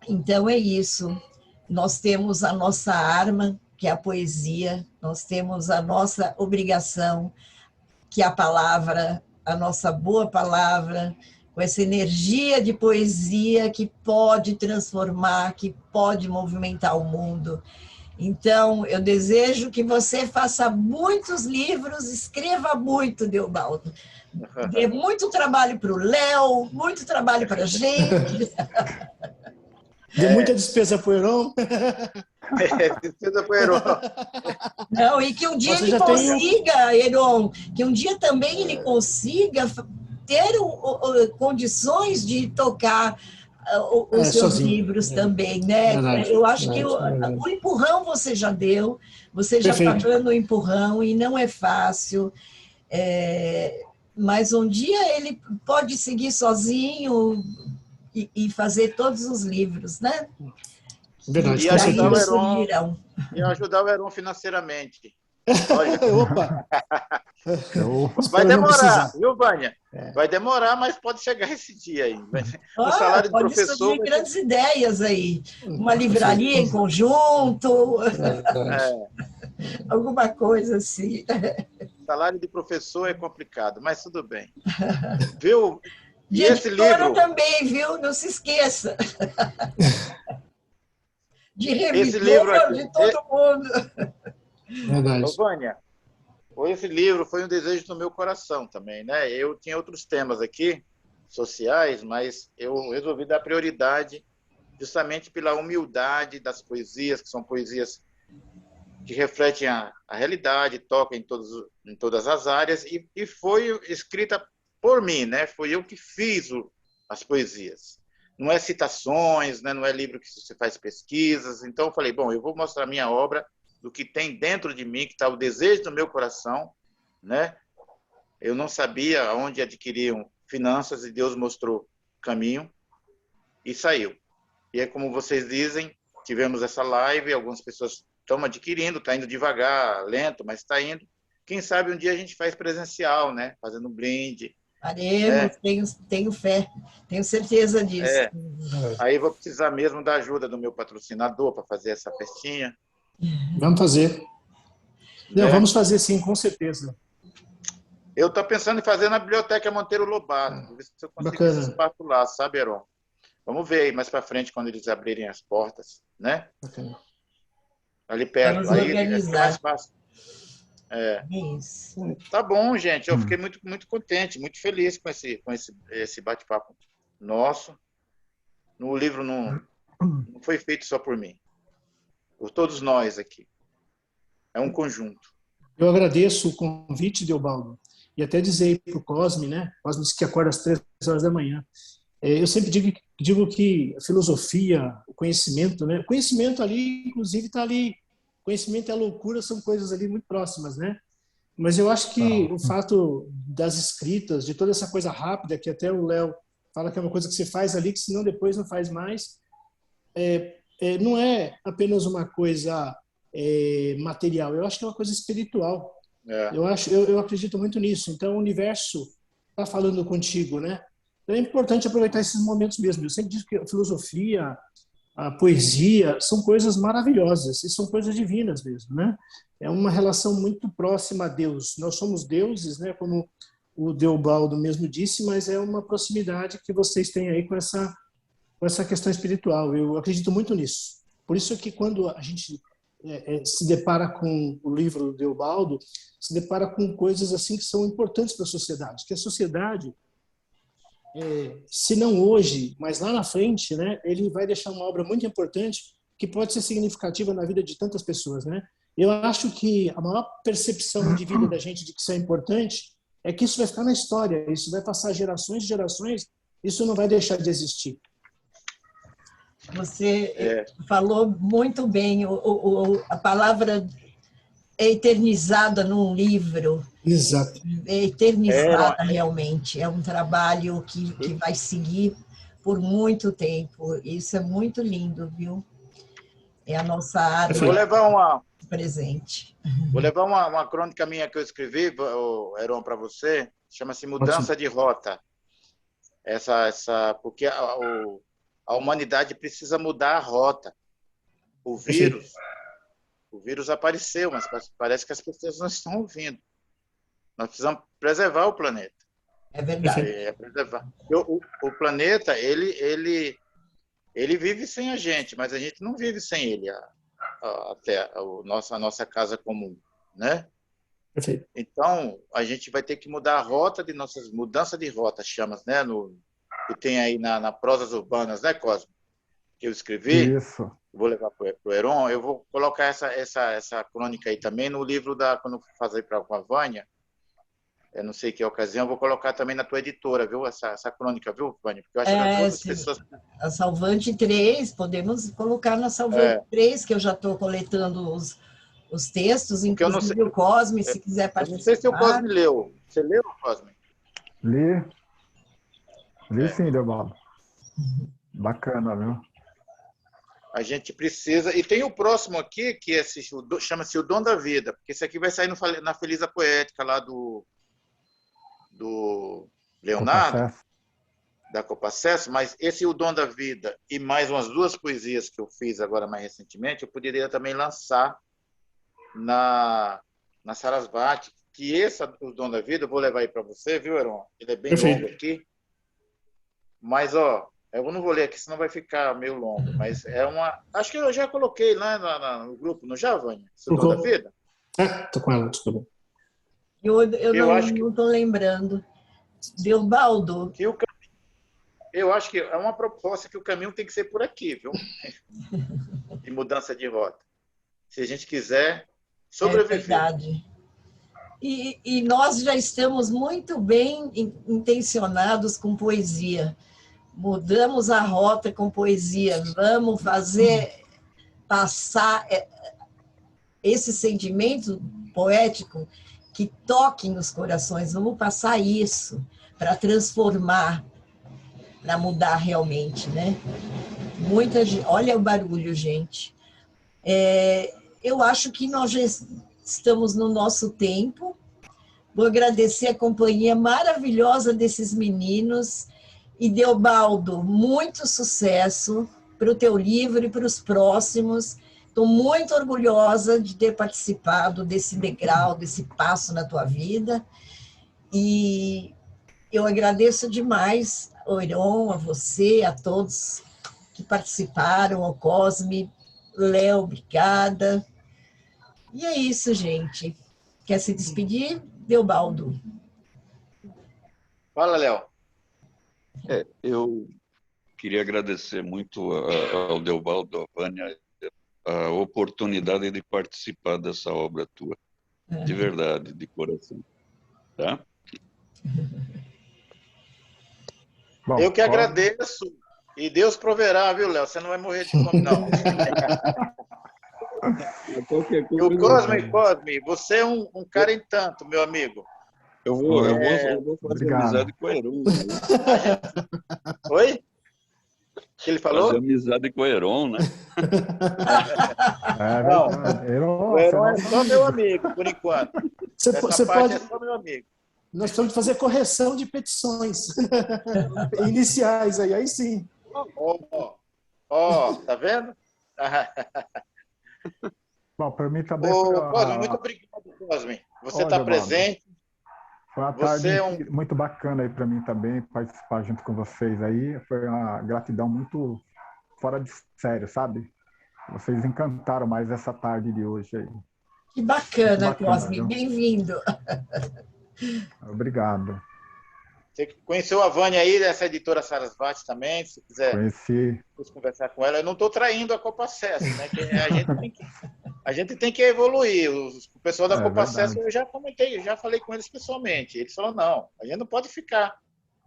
Então, é isso. Nós temos a nossa arma, que é a poesia, nós temos a nossa obrigação, que é a palavra, a nossa boa palavra, com essa energia de poesia que pode transformar, que pode movimentar o mundo. Então, eu desejo que você faça muitos livros, escreva muito, Deobaldo. Dê muito trabalho para o Léo, muito trabalho para a gente. Dê muita despesa para o Heron. Despesa para o Heron. Não, e que um dia ele consiga, Heron, que um dia também ele consiga ter condições de tocar os seus livros também, né? Verdade, eu acho que o empurrão você já deu, você já está dando o empurrão e não é fácil, mas um dia ele pode seguir sozinho e fazer todos os livros, né? Verdade. E ajudar o Heron financeiramente. Opa! Vai demorar, viu, Vânia? Vai demorar, mas pode chegar esse dia aí. O salário do professor. Pode surgir grandes ideias aí. Uma livraria em conjunto, alguma coisa assim. O salário de professor é complicado, mas tudo bem. Viu? E esse livro também, viu? Não se esqueça. De revisor de todo mundo. Verdade. Ô, Vânia, esse livro foi um desejo do meu coração também, né? Eu tinha outros temas aqui, sociais, mas eu resolvi dar prioridade justamente pela humildade das poesias, que são poesias que refletem a realidade, tocam em todas as áreas, e foi escrita por mim, né? Foi eu que fiz as poesias. Não é citações, né? Não é livro que você faz pesquisas. Então, eu falei, bom, eu vou mostrar minha obra, do que tem dentro de mim, que está o desejo do meu coração, né? Eu não sabia onde adquiriam finanças e Deus mostrou caminho e saiu. E é como vocês dizem, tivemos essa live, algumas pessoas estão adquirindo, está indo devagar, lento, mas está indo. Quem sabe um dia a gente faz presencial, né? Fazendo um brinde. Faremos, tenho fé, tenho certeza disso. Aí vou precisar mesmo da ajuda do meu patrocinador para fazer essa festinha. Vamos fazer. Não, vamos fazer sim, com certeza. Eu estou pensando em fazer na Biblioteca Monteiro Lobato. Vou ver se eu consigo esse espaço lá, sabe, Heron? Vamos ver aí mais para frente, quando eles abrirem as portas, né? Ali perto. Vamos aí organizar. É mais fácil. Isso. Tá bom, gente. Eu fiquei muito, muito contente, muito feliz com esse bate-papo nosso. O livro não foi feito só por mim. Por todos nós aqui. É um conjunto. Eu agradeço o convite, Deobaldo, e até dizer para o Cosme, né? O Cosme disse que acorda às 3 horas da manhã. Eu sempre digo que a filosofia, o conhecimento, né? O conhecimento ali, inclusive, está ali. Conhecimento e a loucura são coisas ali muito próximas, né? Mas eu acho que o fato das escritas, de toda essa coisa rápida, que até o Léo fala que é uma coisa que você faz ali, que senão depois não faz mais, não é apenas uma coisa material, eu acho que é uma coisa espiritual. Eu acredito muito nisso. Então, o universo está falando contigo, né? Então, é importante aproveitar esses momentos mesmo. Eu sempre digo que a filosofia, a poesia, são coisas maravilhosas, e são coisas divinas mesmo, né? É uma relação muito próxima a Deus. Nós somos deuses, né? Como o Deobaldo mesmo disse, mas é uma proximidade que vocês têm aí com essa questão espiritual. Eu acredito muito nisso. Por isso que quando a gente se depara com o livro do Deobaldo, se depara com coisas assim que são importantes para a sociedade, que a sociedade, se não hoje, mas lá na frente, né, ele vai deixar uma obra muito importante que pode ser significativa na vida de tantas pessoas, né? Eu acho que a maior percepção de vida da gente de que isso é importante é que isso vai ficar na história, isso vai passar gerações e gerações, isso não vai deixar de existir. Você falou muito bem, a palavra eternizada num livro. Exato. É eternizada realmente. É um trabalho que vai seguir por muito tempo. Isso é muito lindo, viu? É a nossa árvore presente. Vou levar uma crônica minha que eu escrevi, Heron, para você. Chama-se Mudança de Rota. Porque a humanidade precisa mudar a rota. O vírus apareceu, mas parece que as pessoas não estão ouvindo. Nós precisamos preservar o planeta. É verdade. Preservar. O planeta, ele vive sem a gente, mas a gente não vive sem ele, a nossa casa comum, né? Perfeito. Então, a gente vai ter que mudar a rota de nossas mudança de rota, chamas, né? Que tem aí na Prosas Urbanas, né, Cosmo? Que eu escrevi. Isso. Vou levar para o Heron. Eu vou colocar essa crônica aí também no livro quando eu fazer com a Vânia. Eu não sei que ocasião, eu vou colocar também na tua editora, viu? Essa crônica, viu, Vânia? Porque eu acho que todas as pessoas... A Salvante 3, podemos colocar na Salvante 3, que eu já estou coletando os textos, inclusive o Cosme, se quiser participar. Eu não sei se o Cosme leu. Você leu, Cosme? Li sim, Deobaldo. Bacana, viu? A gente precisa... E tem o próximo aqui, que chama-se O Dom da Vida, porque esse aqui vai sair na Feliz a Poética, lá do Leonardo, da Copacesso, mas esse O Dom da Vida e mais umas 2 poesias que eu fiz agora mais recentemente, eu poderia também lançar na Sarasvati, que O Dom da Vida, eu vou levar aí para você, viu, Heron? Ele é bem longo aqui, mas, eu não vou ler aqui, senão vai ficar meio longo, mas acho que eu já coloquei lá no grupo, no Vânia? O Dom da Vida? Tô com ela, desculpa. Eu não estou lembrando. Deobaldo. Eu acho que é uma proposta que o caminho tem que ser por aqui, viu? De mudança de rota. Se a gente quiser sobreviver. É verdade. E nós já estamos muito bem intencionados com poesia. Mudamos a rota com poesia. Vamos fazer passar esse sentimento poético que toque nos corações. Vamos passar isso para transformar, para mudar realmente, né? Muita gente, olha o barulho, gente. Eu acho que nós já estamos no nosso tempo. Vou agradecer a companhia maravilhosa desses meninos. E, Deobaldo, muito sucesso para o teu livro e para os próximos. Estou muito orgulhosa de ter participado desse degrau, desse passo na tua vida. E eu agradeço demais ao Heron, a você, a todos que participaram, ao Cosme, Léo, obrigada. E é isso, gente. Quer se despedir, Deobaldo? Fala, Léo. Eu queria agradecer muito ao Deobaldo, à Vânia, a oportunidade de participar dessa obra tua. De verdade, de coração. Tá? Bom, eu que agradeço. E Deus proverá, viu, Léo? Você não vai morrer de fome, não. E o Cosme, você é um cara em tanto, meu amigo. Eu vou fazer amizade com o Heron. Oi? O que ele falou? Fazer amizade com o Heron, né? O Heron é só meu amigo, por enquanto. Você pode... é só meu amigo. Nós precisamos fazer correção de petições iniciais aí sim. Tá vendo? Bom, para mim também... Cosme, muito obrigado, Cosme. Você está presente. Foi uma tarde muito bacana aí para mim também, participar junto com vocês aí. Foi uma gratidão muito fora de sério, sabe? Vocês encantaram mais essa tarde de hoje aí. Que bacana, Cosme. Bem-vindo. Obrigado. Você conheceu a Vânia aí, dessa editora Sarasvati também, se quiser conversar com ela. Eu não estou traindo a Copacesso, né? A gente tem que evoluir. O pessoal da Copacesso, eu já comentei, já falei com eles pessoalmente. Eles falaram, não, a gente não pode ficar.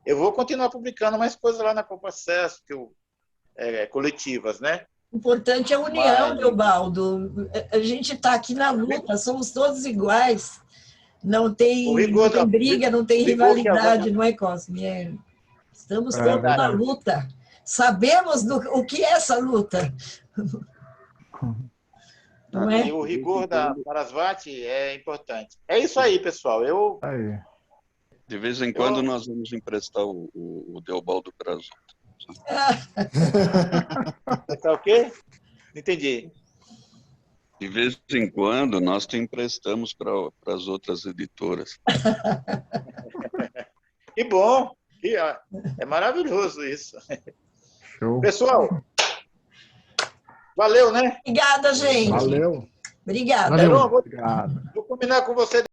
Eu vou continuar publicando mais coisas lá na Copacesso, coletivas, né? O importante é a união, Teobaldo. A gente está aqui na luta, somos todos iguais. Não tem briga, não tem rivalidade, não é, Cosme? Estamos todos na luta. Sabemos o que é essa luta. Não é? E o rigor da Sarasvati é importante. É isso aí, pessoal. De vez em quando nós vamos emprestar o Deobaldo para as outras. Emprestar o quê? Não entendi. De vez em quando nós te emprestamos para as outras editoras. Que bom. É maravilhoso isso. Show. Pessoal, valeu, né? Obrigada, gente. Valeu. Obrigada. Valeu. Vou combinar com você